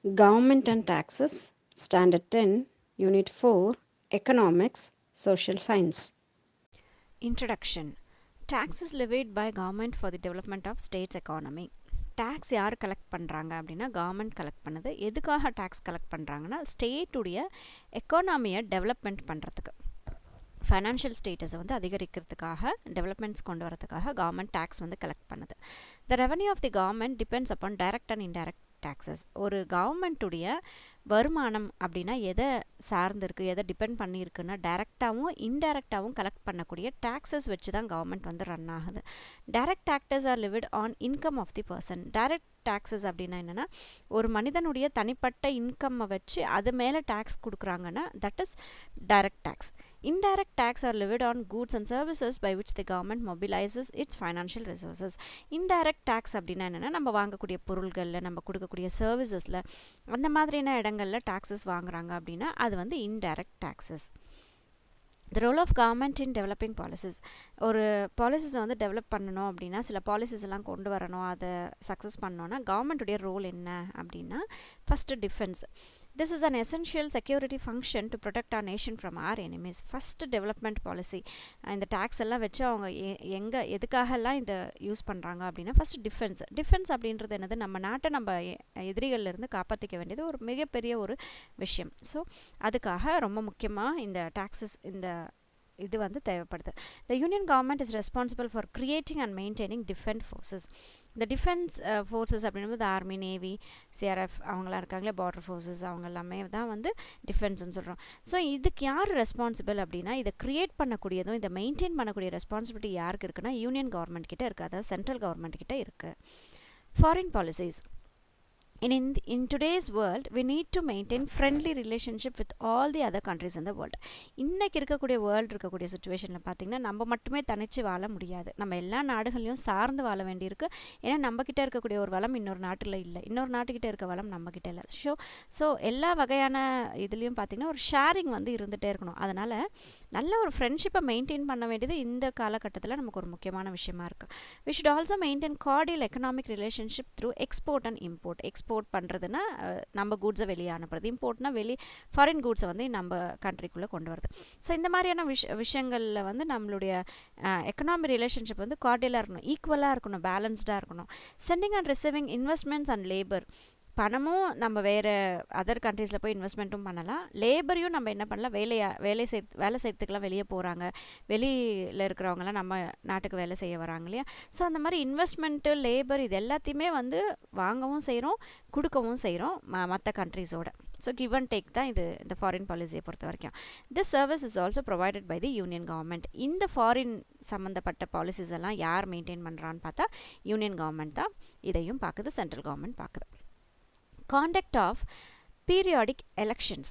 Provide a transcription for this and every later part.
Government and Taxes, Standard 10, Unit 4, Economics, Social Science. Introduction. Taxes levied by government for the development of state's economy. Tax யார் collect பண்ணுறாங்க அப்படின்னா government collect பண்ணுது. எதுக்காக tax collect பண்ணுறாங்கன்னா ஸ்டேட்டுடைய எக்கானமியை development பண்ணுறதுக்கு, financial ஸ்டேட்டஸை வந்து அதிகரிக்கிறதுக்காக, டெவலப்மெண்ட்ஸ் கொண்டு வரதுக்காக கவர்மெண்ட் டேக்ஸ் வந்து கலெக்ட் பண்ணுது. The revenue of the government depends upon direct and indirect taxes. ஒரு கவர்மெண்ட்டுடைய வருமானம் அப்படின்னா எதை சார்ந்து இருக்குது, எதை டிபெண்ட் பண்ணியிருக்குன்னா டைரெக்டாகவும் இன்டைரக்டாகவும் கலெக்ட் பண்ணக்கூடிய டேக்ஸஸ் வச்சு தான் கவர்மெண்ட் வந்து ரன் ஆகுது. Direct taxes are levied on income of the person. Direct taxes அப்படின்னா என்னென்னா ஒரு மனிதனுடைய தனிப்பட்ட இன்கம்மை வச்சு அது மேலே டேக்ஸ் கொடுக்குறாங்கன்னா that is direct tax. Indirect tax are levied on goods and services by which the government mobilizes its financial resources. Indirect tax அப்படின்னா என்னென்னா நம்ம வாங்கக்கூடிய பொருள்களில், நம்ம கொடுக்கக்கூடிய சர்வீசஸில், அந்த மாதிரியான இடங்களில் டாக்ஸஸ் வாங்குறாங்க அப்படின்னா அது வந்து indirect taxes. The role of government in developing policies. ஒரு பாலிசிஸை வந்து டெவலப் பண்ணணும் அப்படின்னா, சில பாலிசிஸ் எல்லாம் கொண்டு வரணும், அதை சக்ஸஸ் பண்ணோன்னா கவர்மெண்ட்டுடைய ரோல் என்ன அப்படின்னா first defence. This is an essential security function to protect our nation from our enemies. First development policy. இந்த டேக்ஸ் எல்லாம் வச்சு அவங்க எதுக்காகலாம் இந்த யூஸ் பண்ணுறாங்க அப்படின்னா ஃபஸ்ட்டு டிஃபென்ஸ். டிஃபென்ஸ் அப்படின்றது என்னது, நம்ம நாட்டை நம்ம எதிரிகள்லேருந்து காப்பாற்றிக்க வேண்டியது ஒரு மிகப்பெரிய ஒரு விஷயம். ஸோ அதுக்காக ரொம்ப முக்கியமாக இந்த டாக்ஸஸ், இந்த இது வந்து தேவைப்படுது. The union government is responsible for creating and maintaining defense forces. இந்த டிஃபென்ஸ் ஃபோர்ஸஸ் அப்படின்னும் ஆர்மி, நேவி, சிஆர்எஃப் அவங்களாம் இருக்காங்களே, பார்டர் ஃபோர்ஸஸ், அவங்க எல்லாமே தான் வந்து டிஃபென்ஸ்னு சொல்கிறோம். ஸோ இதுக்கு யார் ரெஸ்பான்சிபிள் அப்படின்னா, இதை க்ரியேட் பண்ணக்கூடியதும் இதை மெயின்டைன் பண்ணக்கூடிய ரெஸ்பான்சிபிலிட்டி யாருக்கு இருக்குன்னா யூனியன் கவர்மெண்ட் கிட்ட இருக்குது, அதாவது சென்ட்ரல் கவர்மெண்ட் கிட்ட இருக்குது. Foreign policies. In today's world, we need to maintain friendly relationship with all the other countries in the world. இன்னைக்கு இருக்கக்கூடிய வேர்ல்டு இருக்கக்கூடிய சுச்சுவேஷனில் பார்த்திங்கன்னா நம்ம மட்டுமே தனித்து வாழ முடியாது, நம்ம எல்லா நாடுகளையும் சார்ந்து வாழ வேண்டியிருக்கு. ஏன்னா நம்மக்கிட்ட இருக்கக்கூடிய ஒரு வளம் இன்னொரு நாட்டில் இல்லை, இன்னொரு நாட்டுக்கிட்ட இருக்க வளம் நம்மக்கிட்ட இல்லை. ஸோ எல்லா வகையான இதுலேயும் பார்த்திங்கன்னா ஒரு ஷேரிங் வந்து இருந்துகிட்டே இருக்கணும். அதனால் நல்ல ஒரு ஃப்ரெண்ட்ஷிப்பை மெயின்டைன் பண்ண வேண்டியது இந்த காலகட்டத்தில் நமக்கு ஒரு முக்கியமான விஷயமா இருக்குது. We should also maintain cordial economic relationship through export and import. Export பண்ணுறதுன்னா நம்ம கூட்ஸை வெளியே அனுப்புறது, இம்போர்ட்னா ஃபாரின் கூட்ஸை வந்து நம்ம கண்ட்ரிக்குள்ளே கொண்டு வருது. ஸோ இந்த மாதிரியான விஷயங்களில் வந்து நம்மளுடைய எக்கனாமிக் ரிலேஷன்ஷிப் வந்து கார்டியலாக இருக்கணும், ஈக்குவலாக இருக்கணும், பேலன்ஸ்டாக இருக்கணும். Sending and receiving investments and labour. பணமும் நம்ம வேறு அதர் கண்ட்ரீஸில் போய் இன்வெஸ்ட்மெண்ட்டும் பண்ணலாம், லேபரையும் நம்ம என்ன பண்ணலாம், வேலை செய்யறதுக்கெலாம் வெளியே போகிறாங்க, வெளியில் இருக்கிறவங்களாம் நம்ம நாட்டுக்கு வேலை செய்ய வராங்க இல்லையா. ஸோ அந்த மாதிரி இன்வெஸ்ட்மெண்ட்டு, லேபர் இது எல்லாத்தையுமே வந்து வாங்கவும் செய்கிறோம், கொடுக்கவும் செய்கிறோம் மற்ற கண்ட்ரீஸோட. ஸோ கிவ் அண்ட் டேக் தான் இது இந்த ஃபாரின் பாலிசியை பொறுத்த வரைக்கும். This service is also provided by the union government. இந்த ஃபாரின் சம்மந்தப்பட்ட பாலிசிஸ் எல்லாம் யார் மெயின்டைன் பண்ணுறான்னு பார்த்தா யூனியன் கவர்மெண்ட் தான் இதையும் பார்க்குது, சென்ட்ரல் கவர்மெண்ட் பார்க்குது. Conduct of periodic elections.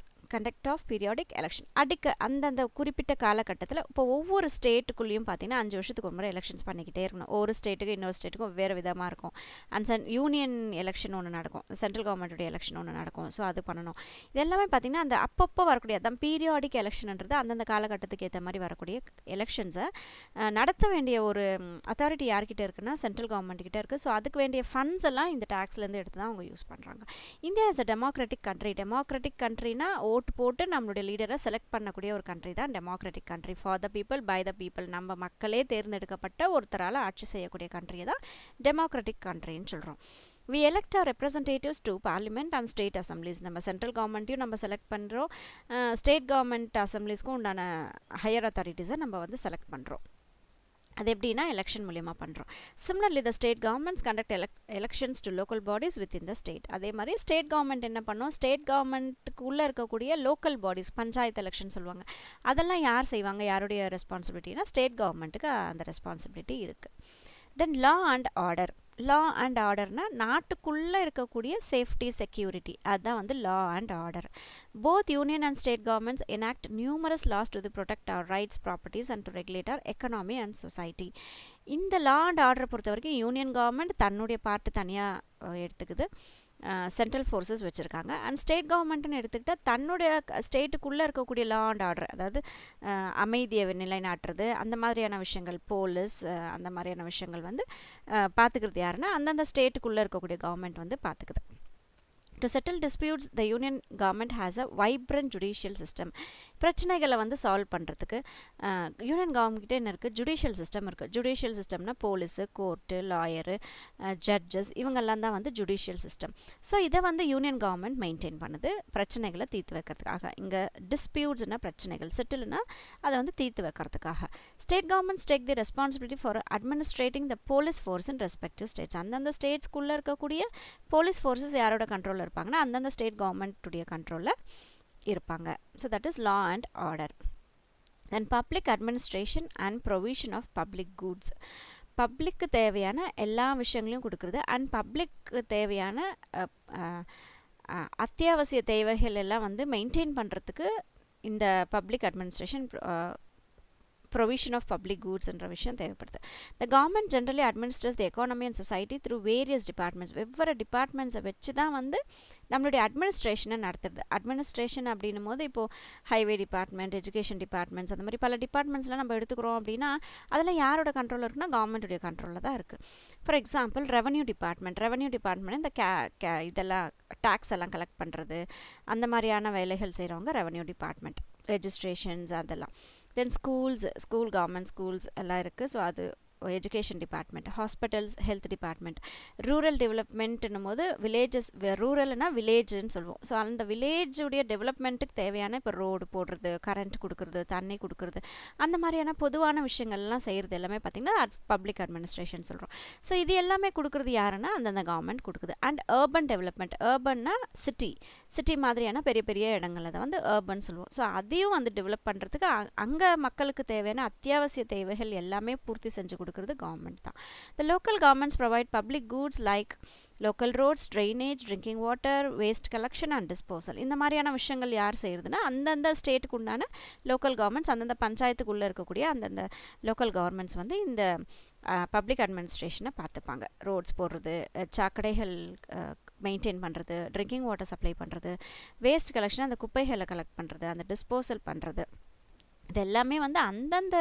அந்தந்த குறிப்பிட்ட காலகட்டத்தில் இப்போ ஒவ்வொரு ஸ்டேட்டுக்குள்ளேயும் பார்த்தீங்கன்னா 5 வருஷத்துக்கு ஒரு முறை எலெக்ஷன்ஸ் பண்ணிக்கிட்டே இருக்கணும். ஒரு ஸ்டேட்டுக்கு இன்னொரு ஸ்டேட்டுக்கும் வேறு விதமாக இருக்கும். அண்ட் யூனியன் எலெக்ஷன் ஒன்று நடக்கும், சென்ட்ரல் கவர்மெண்ட்டுடைய எலெக்ஷன் ஒன்று நடக்கும். ஸோ அது பண்ணணும். இது எல்லாமே பார்த்தீங்கன்னா அந்த அப்பப்போ வரக்கூடிய அதான் பீரியாடிக் எலெக்ஷன்ன்றது அந்தந்த காலகட்டத்துக்கு ஏற்ற மாதிரி வரக்கூடிய எலெக்ஷன்ஸை நடத்த வேண்டிய ஒரு அத்தாரிட்டி யார்கிட்ட இருக்குன்னா சென்ட்ரல் கவர்மெண்ட் கிட்ட இருக்குது. ஸோ அதுக்கு வேண்டிய ஃபண்ட்ஸ் எல்லாம் இந்த டேக்ஸ்லேருந்து எடுத்து தான் அவங்க யூஸ் பண்ணுறாங்க. India is a democratic country. Democratic கண்ட்ரினா ஓட்டு போட்டு நம்மளுடைய லீடரை செலக்ட் பண்ணக்கூடிய ஒரு கண்ட்ரி தான் democratic country. For the people by the people, நம்ம மக்களே தேர்ந்தெடுக்கப்பட்ட ஒருத்தரால் ஆட்சி செய்யக்கூடிய கண்ட்ரியை தான் டெமோக்ராட்டிக் கண்ட்ரின்னு சொல்கிறோம். We elect our representatives to parliament and state assemblies. நம்ம சென்ட்ரல் கவர்மெண்ட்டையும் நம்ம செலக்ட் பண்ணுறோம், ஸ்டேட் கவர்மெண்ட் அசம்பிளிஸ்க்கும் உண்டான ஹையர் அத்தாரிட்டிஸை நம்ம வந்து செலக்ட் பண்ணுறோம். அது எப்படின்னா எலெக்ஷன் மூலியமாக பண்ணுறோம். Similarly the state governments conduct elections to local bodies with in the state. அதே மாதிரி ஸ்டேட் கவர்மெண்ட் என்ன பண்ணோம், ஸ்டேட் கவர்மெண்ட்டுக்கு உள்ளே இருக்கக்கூடிய லோக்கல் பாடிஸ், பஞ்சாயத்து எலெக்ஷன் சொல்லுவாங்க, அதெல்லாம் யார் செய்வாங்க, யாருடைய ரெஸ்பான்சிபிலிட்டினா ஸ்டேட் கவர்மெண்ட்டுக்கு அந்த ரெஸ்பான்சிபிலிட்டி இருக்குது. Then law and order. Law and ஆர்டர்னா நாட்டுக்குள்ளே இருக்கக்கூடிய சேஃப்டி, செக்யூரிட்டி, அதுதான் வந்து law and order. Both union and state governments enact numerous laws to protect our rights, properties and to regulate our economy and society. இந்த law and ஆர்டரை பொறுத்த வரைக்கும் union government தன்னுடைய பார்ட்டு தனியாக எடுத்துக்குது, சென்ட்ரல் ஃபோர்ஸஸ் வச்சுருக்காங்க. அண்ட் ஸ்டேட் கவர்மெண்ட்டுன்னு எடுத்துக்கிட்டால் தன்னுடைய ஸ்டேட்டுக்குள்ளே இருக்கக்கூடிய லா அண்ட் ஆர்டர், அதாவது அமைதியை நிலைநாட்டுறது, அந்த மாதிரியான விஷயங்கள், போலீஸ், அந்த மாதிரியான விஷயங்கள் வந்து பார்த்துக்கிறது யாருன்னா அந்தந்த ஸ்டேட்டுக்குள்ளே இருக்கக்கூடிய கவர்மெண்ட் வந்து பார்த்துக்குது. To settle disputes, the union government has a vibrant judicial system. பிரச்சனைகளை வந்து சால்வ் பண்ணுறதுக்கு யூனியன் கவர்மெண்ட்கிட்ட என்ன இருக்குது, ஜுடிஷியல் சிஸ்டம் இருக்குது. ஜுடிஷியல் சிஸ்டம்னா போலீஸு, கோர்ட்டு, லாயரு, ஜட்ஜஸ், இவங்கெல்லாம் தான் வந்து ஜுடிஷியல் சிஸ்டம். ஸோ இதை வந்து யூனியன் கவர்மெண்ட் மெயின்டைன் பண்ணுது பிரச்சனைகளை தீர்த்து வைக்கிறதுக்காக. இங்கே டிஸ்பியூட்ஸ்னா பிரச்சனைகள், செட்டில்னா அதை வந்து தீர்த்து வைக்கிறதுக்காக. State governments take the responsibility for administrating the police force in respective states. அந்தந்த ஸ்டேட்ஸ்குள்ளே இருக்கக்கூடிய போலீஸ் ஃபோர்ஸஸ் யாரோட கண்ட்ரோலில் இருப்பாங்கன்னா அந்தந்த ஸ்டேட் கவர்மெண்ட்டுடைய கண்ட்ரோலில் இருப்பாங்க. So that is law and order. Then public administration and provision of public goods. பப்ளிக்கு தேவையான எல்லா விஷயங்களையும் கொடுக்குறது அண்ட் பப்ளிக்கு தேவையான அத்தியாவசிய தேவைகள் எல்லாம் வந்து மெயின்டைன் பண்ணுறதுக்கு இந்த public administration provision of public goods என்ற விஷயம் தேவைப்படுது. The government generally administers the economy and society through various departments. வெவ்வேறு டிபார்ட்மெண்ட்ஸை வச்சு தான் வந்து நம்மளுடைய அட்மினிஸ்ட்ரேஷனை நடத்துறது. அட்மினிஸ்ட்ரேஷன் அப்படின்னும் போது இப்போது ஹைவே டிபார்ட்மெண்ட், எஜுகேஷன் டிபார்ட்மெண்ட்ஸ், அந்த மாதிரி பல டிபார்ட்மெண்ட்ஸ்லாம் நம்ம எடுத்துக்கிறோம் அப்படின்னா அதெல்லாம் யாரோட கண்ட்ரோலில் இருக்குன்னா கவர்மெண்ட்டுடைய கண்ட்ரோலில் தான் இருக்குது. ஃபார் எக்ஸாம்பிள் ரெவன்யூ டிபார்ட்மெண்ட் இந்த இதெல்லாம் டேக்ஸ் எல்லாம் கலெக்ட் பண்ணுறது, அந்த மாதிரியான வேலைகள் செய்கிறவங்க ரெவன்யூ டிபார்ட்மெண்ட், ரெஜிஸ்ட்ரேஷன்ஸ் அதெல்லாம். தென் கவர்மெண்ட் ஸ்கூல்ஸ் எல்லாம் இருக்குது. ஸோ அது education department, hospitals, health department. Rural டெவலப்மெண்ட்னும் போது வில்லேஜஸ், ரூரல்னா வில்லேஜ்னு சொல்லுவோம். ஸோ அந்த வில்லேஜுடைய டெவலப்மெண்ட்டுக்கு தேவையான இப்போ ரோடு போடுறது, கரண்ட் கொடுக்குறது, தண்ணி கொடுக்குறது, அந்த மாதிரியான பொதுவான விஷயங்கள்லாம் செய்கிறது எல்லாமே பார்த்திங்கன்னா பப்ளிக் அட்மினிஸ்ட்ரேஷன் சொல்கிறோம். ஸோ இது எல்லாமே கொடுக்குறது யாருன்னா அந்தந்த கவர்மெண்ட் கொடுக்குது. அண்ட் அர்பன் டெவலப்மெண்ட், அர்பன்னா சிட்டி மாதிரியான பெரிய பெரிய இடங்கள் அதை வந்து அர்பன் சொல்லுவோம். ஸோ அதையும் வந்து டெவலப் பண்ணுறதுக்கு அங்கே மக்களுக்கு தேவையான அத்தியாவசிய தேவைகள் எல்லாமே பூர்த்தி செஞ்சு கொடுக்குறது கவர்மெண்ட் தான். The local governments provide public goods like local roads, drainage, drinking water, waste collection and disposal. இந்த மாதிரியான விஷயங்கள் யார் செய்கிறதுனா அந்தந்த ஸ்டேட்டுக்கு உண்டான லோக்கல் கவர்மெண்ட்ஸ், அந்தந்த பஞ்சாயத்துக்குள்ளே இருக்கக்கூடிய அந்தந்த லோக்கல் கவர்மெண்ட்ஸ் வந்து இந்த பப்ளிக் அட்மினிஸ்ட்ரேஷனை பார்த்துப்பாங்க. ரோட்ஸ் போடுறது, சாக்கடைகள் மெயின்டைன் பண்ணுறது, ட்ரிங்கிங் வாட்டர் சப்ளை பண்ணுறது, வேஸ்ட் கலெக்ஷன் அந்த குப்பைகளை கலெக்ட் பண்ணுறது, அந்த டிஸ்போசல் பண்ணுறது, இது எல்லாமே வந்து அந்தந்த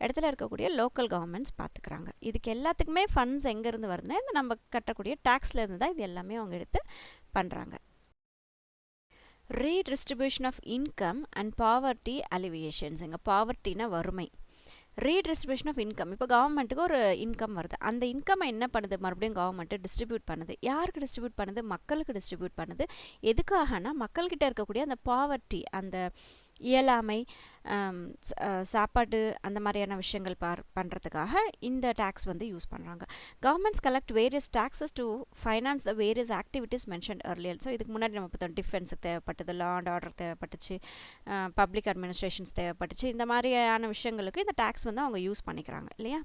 இடத்துல இருக்கக்கூடிய லோக்கல் கவர்மெண்ட்ஸ் பார்த்துக்கிறாங்க. இதுக்கு எல்லாத்துக்குமே ஃபண்ட்ஸ் எங்கேருந்து வருதுன்னா இந்த நம்ம கட்டக்கூடிய டேக்ஸ்லேருந்து தான் இது எல்லாமே அவங்க எடுத்து பண்ணுறாங்க. Redistribution of income and poverty alleviations. இங்கே பாவர்ட்டினா வறுமை. ரீடிஸ்ட்ரிபியூஷன் ஆஃப் இன்கம், இப்போ கவர்மெண்ட்டுக்கு ஒரு இன்கம் வருது, அந்த இன்கம்மை என்ன பண்ணுது, மறுபடியும் கவர்மெண்ட்டு டிஸ்ட்ரிபியூட் பண்ணுது. யாருக்கு டிஸ்ட்ரிபியூட் பண்ணுது? மக்களுக்கு டிஸ்ட்ரிபியூட் பண்ணுது. எதுக்காகனா மக்கள்கிட்ட இருக்கக்கூடிய அந்த பாவர்ட்டி, அந்த இயலாமை, சாப்பாடு, அந்த மாதிரியான விஷயங்கள் பண்ணுறதுக்காக இந்த டேக்ஸ் வந்து யூஸ் பண்ணுறாங்க. Governments collect various taxes to finance the various activities mentioned earlier. So இதுக்கு முன்னாடி நம்ம பார்த்தோம் டிஃபென்ஸுக்கு தேவைப்பட்டது, லா அண்ட் ஆர்டர் தேவைப்பட்டுச்சு, பப்ளிக் அட்மினிஸ்ட்ரேஷன்ஸ் தேவைப்பட்டுச்சு. இந்த மாதிரியான விஷயங்களுக்கு இந்த டேக்ஸ் வந்து அவங்க யூஸ் பண்ணிக்கிறாங்க இல்லையா.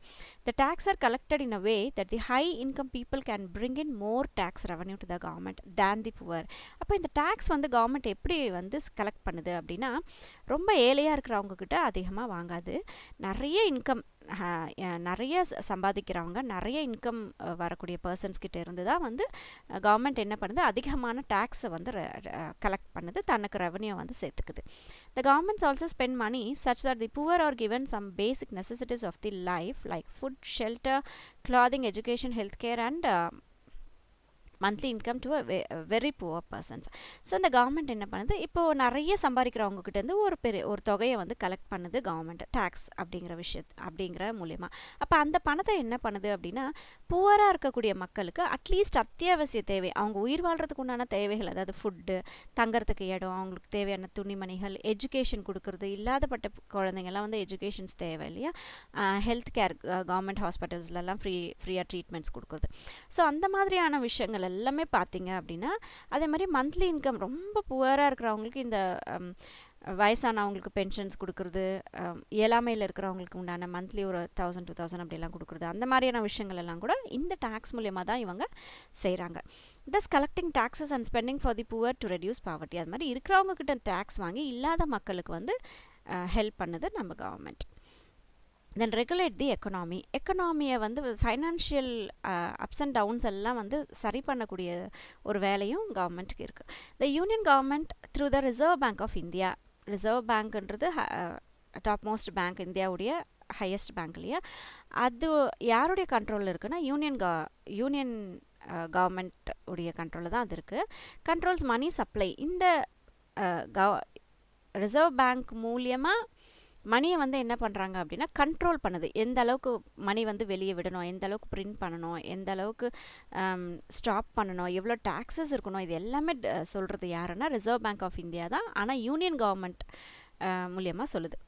The tax are collected in a way that the high income people can bring in more tax revenue to the government than the poor. அப்போ இந்த டேக்ஸ் வந்து கவர்மெண்ட் எப்படி வந்து கலெக்ட் பண்ணுது அப்படின்னா ரொம்ப ஏழையாக இருக்கிறவங்கக்கிட்ட அதிகமாக வாங்காது. நிறைய இன்கம், நிறைய சம்பாதிக்கிறவங்க, நிறைய இன்கம் வரக்கூடிய பர்சன்ஸ் கிட்ட இருந்து தான் வந்து கவர்மெண்ட் என்ன பண்ணுது, அதிகமான டேக்ஸை வந்து கலெக்ட் பண்ணுது, தனக்கு ரெவன்யூ வந்து சேர்த்துக்குது. The governments also spend money such that the poor are given some basic necessities of the life like food, shelter, clothing, education, healthcare and monthly income to very poor persons. So இந்த government என்ன பண்ணுது, இப்போது நிறைய சம்பாதிக்கிறவங்ககிட்டேருந்து ஒரு தொகையை வந்து collect பண்ணுது government, tax அப்படிங்கிற மூலயமா. அப்போ அந்த பணத்தை என்ன பண்ணுது அப்படின்னா புவராக இருக்கக்கூடிய மக்களுக்கு அட்லீஸ்ட் அத்தியாவசிய தேவை, அவங்க உயிர் வாழ்கிறதுக்கு உண்டான தேவைகள், அதாவது ஃபுட்டு, தங்கறதுக்கு இடம், அவங்களுக்கு தேவையான துணிமணிகள், எஜுகேஷன் கொடுக்குறது, இல்லாதப்பட்ட குழந்தைங்கள்லாம் வந்து எஜுகேஷன்ஸ் தேவை இல்லையா, ஹெல்த் கேர், கவர்மெண்ட் ஹாஸ்பிட்டல்ஸ்லாம் ஃப்ரீயாக ட்ரீட்மெண்ட்ஸ் கொடுக்குறது. ஸோ அந்த மாதிரியான விஷயங்கள் எல்லாமே பார்த்தீங்க அப்படின்னா அதே மாதிரி மந்த்லி இன்கம் ரொம்ப புவராக இருக்கிறவங்களுக்கு இந்த வயசானவங்களுக்கு பென்ஷன்ஸ் கொடுக்குறது, இயலாமையில் இருக்கிறவங்களுக்கு உண்டான மந்த்லி ஒரு 1000 2000 அப்படிலாம் கொடுக்குறது, அந்த மாதிரியான விஷயங்கள் எல்லாம் கூட இந்த டேக்ஸ் மூலயமா தான் இவங்க செய்கிறாங்க. Thus collecting taxes and spending for the poor to reduce poverty. அது மாதிரி இருக்கிறவங்க கிட்ட டேக்ஸ் வாங்கி இல்லாத மக்களுக்கு வந்து ஹெல்ப் பண்ணுது நம்ம கவர்மெண்ட். தென் ரெகுலேட் தி எக்கனாமியை வந்து ஃபைனான்ஷியல் அப்ஸ் அண்ட் டவுன்ஸ் எல்லாம் வந்து சரி பண்ணக்கூடிய ஒரு வேலையும் கவர்மெண்ட்டுக்கு இருக்குது. The union government through the reserve bank of India, reserve பேங்க்ன்றது டாப் மோஸ்ட் பேங்க், இந்தியாவுடைய ஹையஸ்ட் பேங்க் இல்லையா, அது யாருடைய கண்ட்ரோலில் இருக்குன்னா யூனியன் கவர்மெண்ட் உடைய கண்ட்ரோலில் தான் அது இருக்குது. Controls money supply. இந்த ரிசர்வ் பேங்க் மூலியமாக மணியை வந்து என்ன பண்ணுறாங்க அப்படின்னா கண்ட்ரோல் பண்ணுது. எந்த அளவுக்கு மணி வந்து வெளியே விடணும், எந்த அளவுக்கு பிரிண்ட் பண்ணணும், எந்த அளவுக்கு ஸ்டாப் பண்ணணும், எவ்வளோ டாக்ஸஸ் இருக்கணும், இது எல்லாமே சொல்கிறது யாருன்னா ரிசர்வ் பேங்க் ஆஃப் இந்தியா தான். ஆனால் யூனியன் கவர்மெண்ட் மூலியமாக சொல்லுது.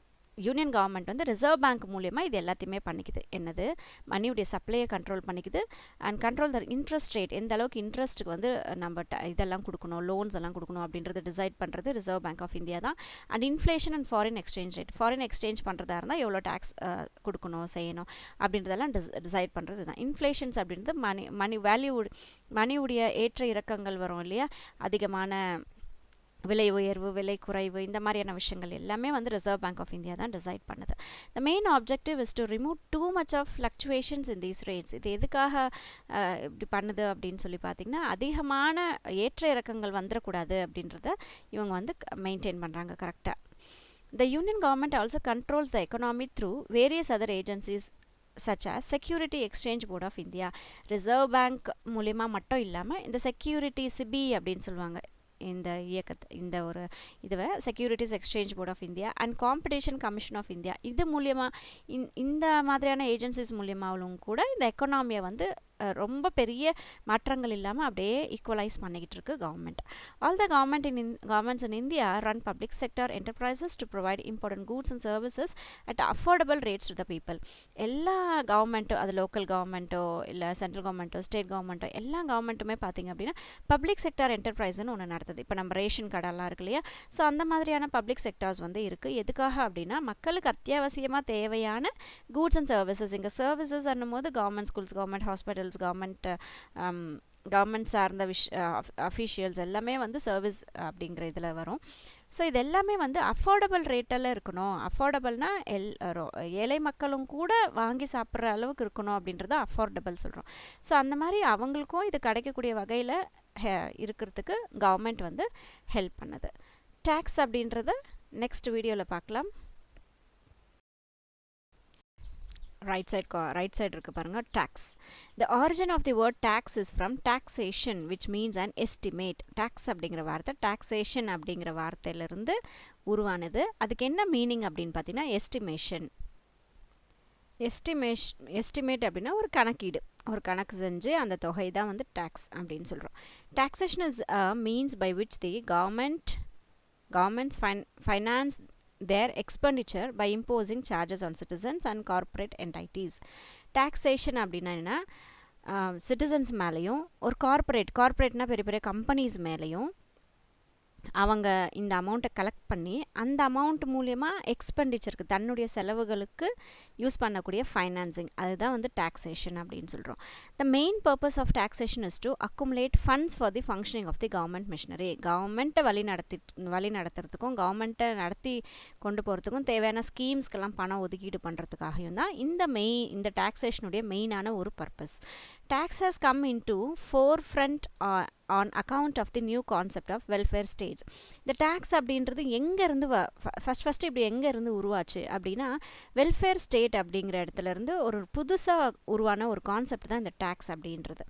யூனியன் கவர்மெண்ட் வந்து ரிசர்வ் பேங்க் மூலியமாக இது எல்லாத்தையுமே பண்ணிக்குது. என்னது, மணியுடைய சப்ளையை கண்ட்ரோல் பண்ணிக்குது and control the interest rate. எந்த அளவுக்கு இன்ட்ரெஸ்ட்டுக்கு வந்து நம்ம இதெல்லாம் கொடுக்கணும், லோன்ஸ் எல்லாம் கொடுக்கணும் அப்படின்றது டிசைட் பண்ணுறது ரிசர்வ் பேங்க் ஆஃப் இந்தியா தான். And inflation and foreign exchange rate. Foreign exchange பண்ணுறதா இருந்தால் எவ்வளோ டேக்ஸ் கொடுக்கணும், செய்யணும் அப்படின்றதெல்லாம் டிசைட் பண்ணுறது தான். இன்ஃப்ளேஷன்ஸ் அப்படின்றது மணியுடைய ஏற்ற இறக்கங்கள் வரும் இல்லையா, அதிகமான விலை உயர்வு, விலை குறைவு, இந்த மாதிரியான விஷயங்கள் எல்லாமே வந்து ரிசர்வ் பேங்க் ஆஃப் இந்தியா தான் டிசைட் பண்ணுது. The main objective is to remove too much of fluctuations in these rates. இது எதுக்காக இப்படி பண்ணுது அப்படின்னு சொல்லி பார்த்தீங்கன்னா, அதிகமான ஏற்ற இறக்கங்கள் வந்துடக்கூடாது அப்படின்றத இவங்க வந்து மெயின்டைன் பண்ணுறாங்க கரெக்டாக. The Union government also controls the economy through various other agencies such as Security Exchange Board of India. Reserve bank மூலிமா மட்டும் இல்லாமல் இந்த செக்யூரிட்டி சிபி அப்படின்னு சொல்லுவாங்க, இந்த ஒரு இதுவை securities exchange board of India and competition commission of India, இது மூலியமாக இந்த மாதிரியான ஏஜென்சிஸ் மூலியமாகவும் கூட இந்த எக்கனாமியை வந்து ரொம்ப பெரிய மாற்றங்கள் இல்லாமல் அப்படியே ஈக்குவலைஸ் பண்ணிக்கிட்டு இருக்கு government. All the governments in India run public sector enterprises to provide important goods and services at affordable rates to the people. எல்லா கவர்மெண்ட்டோ, அது லோக்கல் கவர்மெண்ட்டோ இல்லை சென்ட்ரல் கவர்மெண்ட்டோ ஸ்டேட் கவர்மெண்ட்டோ எல்லா கவர்மெண்ட்டுமே பார்த்திங்க அப்படின்னா பப்ளிக் செக்டர் என்டர்பிரைஸ்னு ஒன்று நடத்துது. இப்போ நம்ம ரேஷன் கடைலாம் இருக்கு இல்லையா, ஸோ அந்த மாதிரியான பப்ளிக் செக்டர்ஸ் வந்து இருக்குது. எதுக்காக அப்படின்னா மக்களுக்கு அத்தியாவசியமாக தேவையான கூட்ஸ் அண்ட் சர்வீசஸ். இங்கே சர்வீசஸ் என்னும் போது government schools, government hospitals, government சார்ந்த அஃபீஷியல்ஸ் எல்லாமே வந்து சர்வீஸ் அப்படிங்கிற இதில் வரும். ஸோ இது எல்லாமே வந்து அஃபோர்டபுள் ரேட்டில் இருக்கணும். அஃபோர்டபுள்னால் ஏழை மக்களும் கூட வாங்கி சாப்பிட்ற அளவுக்கு இருக்கணும் அப்படின்றத அஃபோர்டபுள் சொல்கிறோம். ஸோ அந்த மாதிரி அவங்களுக்கும் இது கிடைக்கக்கூடிய வகையில் இருக்கிறதுக்கு கவர்மெண்ட் வந்து ஹெல்ப் பண்ணுது. டேக்ஸ் அப்படின்றத நெக்ஸ்ட் வீடியோவில் பார்க்கலாம். ரைட் சைடு இருக்கு பாருங்க, tax. The origin of the word tax is from taxation, which means an estimate. tax அப்படிங்கிற வார்த்தை taxation அப்படிங்கிற வார்த்தையிலிருந்து உருவானது. அதுக்கு என்ன மீனிங் அப்படின்னு பார்த்தீங்கன்னா எஸ்டிமேட் அப்படின்னா ஒரு கணக்கீடு, ஒரு கணக்கு செஞ்சு அந்த தொகை தான் வந்து டேக்ஸ் அப்படின்னு சொல்கிறோம். Taxation is a means by which the governments finance their expenditure by imposing charges on citizens and corporate entities. Taxation அப்படின்னா என்ன, சிட்டிசன்ஸ் மேலேயும் ஒரு கார்ப்பரேட்னா பெரிய பெரிய கம்பெனிஸ் மேலேயும் அவங்க இந்த அமௌண்ட்டை கலெக்ட் பண்ணி அந்த அமௌண்ட் மூலியமாக எக்ஸ்பெண்டிச்சருக்கு, தன்னுடைய செலவுகளுக்கு யூஸ் பண்ணக்கூடிய ஃபைனான்சிங், அதுதான் வந்து டாக்ஸேஷன் அப்படின்னு சொல்கிறோம். The main purpose of taxation is to accumulate funds for the functioning of the government machinery. கவர்மெண்ட்டை வழி நடத்துறதுக்கும் கவர்மெண்ட்டை நடத்தி கொண்டு போகிறதுக்கும் தேவையான ஸ்கீம்ஸ்க்கெல்லாம் பணம் ஒதுக்கீடு பண்ணுறதுக்காகவும் தான் இந்த டாக்ஸேஷனுடைய மெயினான ஒரு purpose. Tax has come into forefront on account of the new concept of welfare states. இந்த டேக்ஸ் அப்படின்றது எங்கேருந்து ஃபஸ்ட்டு இப்படி எங்கேருந்து உருவாச்சு அப்படின்னா வெல்ஃபேர் ஸ்டேட் அப்படிங்கிற இடத்துல இருந்து ஒரு புதுசாக உருவான ஒரு கான்செப்ட் தான் இந்த டேக்ஸ் அப்படின்றது.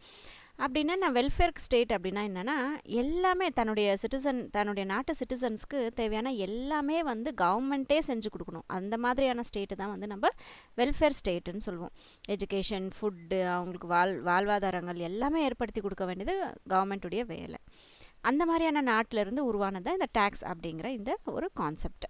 அப்படின்னா நான் வெல்ஃபேர் ஸ்டேட் அப்படின்னா என்னென்னா எல்லாமே தன்னுடைய நாட்டு சிட்டிசன்ஸ்க்கு தேவையான எல்லாமே வந்து கவர்மெண்ட்டே செஞ்சு கொடுக்கணும். அந்த மாதிரியான ஸ்டேட்டு தான் வந்து நம்ம வெல்ஃபேர் ஸ்டேட்டுன்னு சொல்லுவோம். எஜுகேஷன், ஃபுட்டு, அவங்களுக்கு வாழ்வாதாரங்கள் எல்லாமே ஏற்படுத்தி கொடுக்க வேண்டியது கவர்மெண்ட்டுடைய வேலை. அந்த மாதிரியான நாட்டிலிருந்து உருவானது இந்த டேக்ஸ் அப்படிங்கிற இந்த ஒரு concept.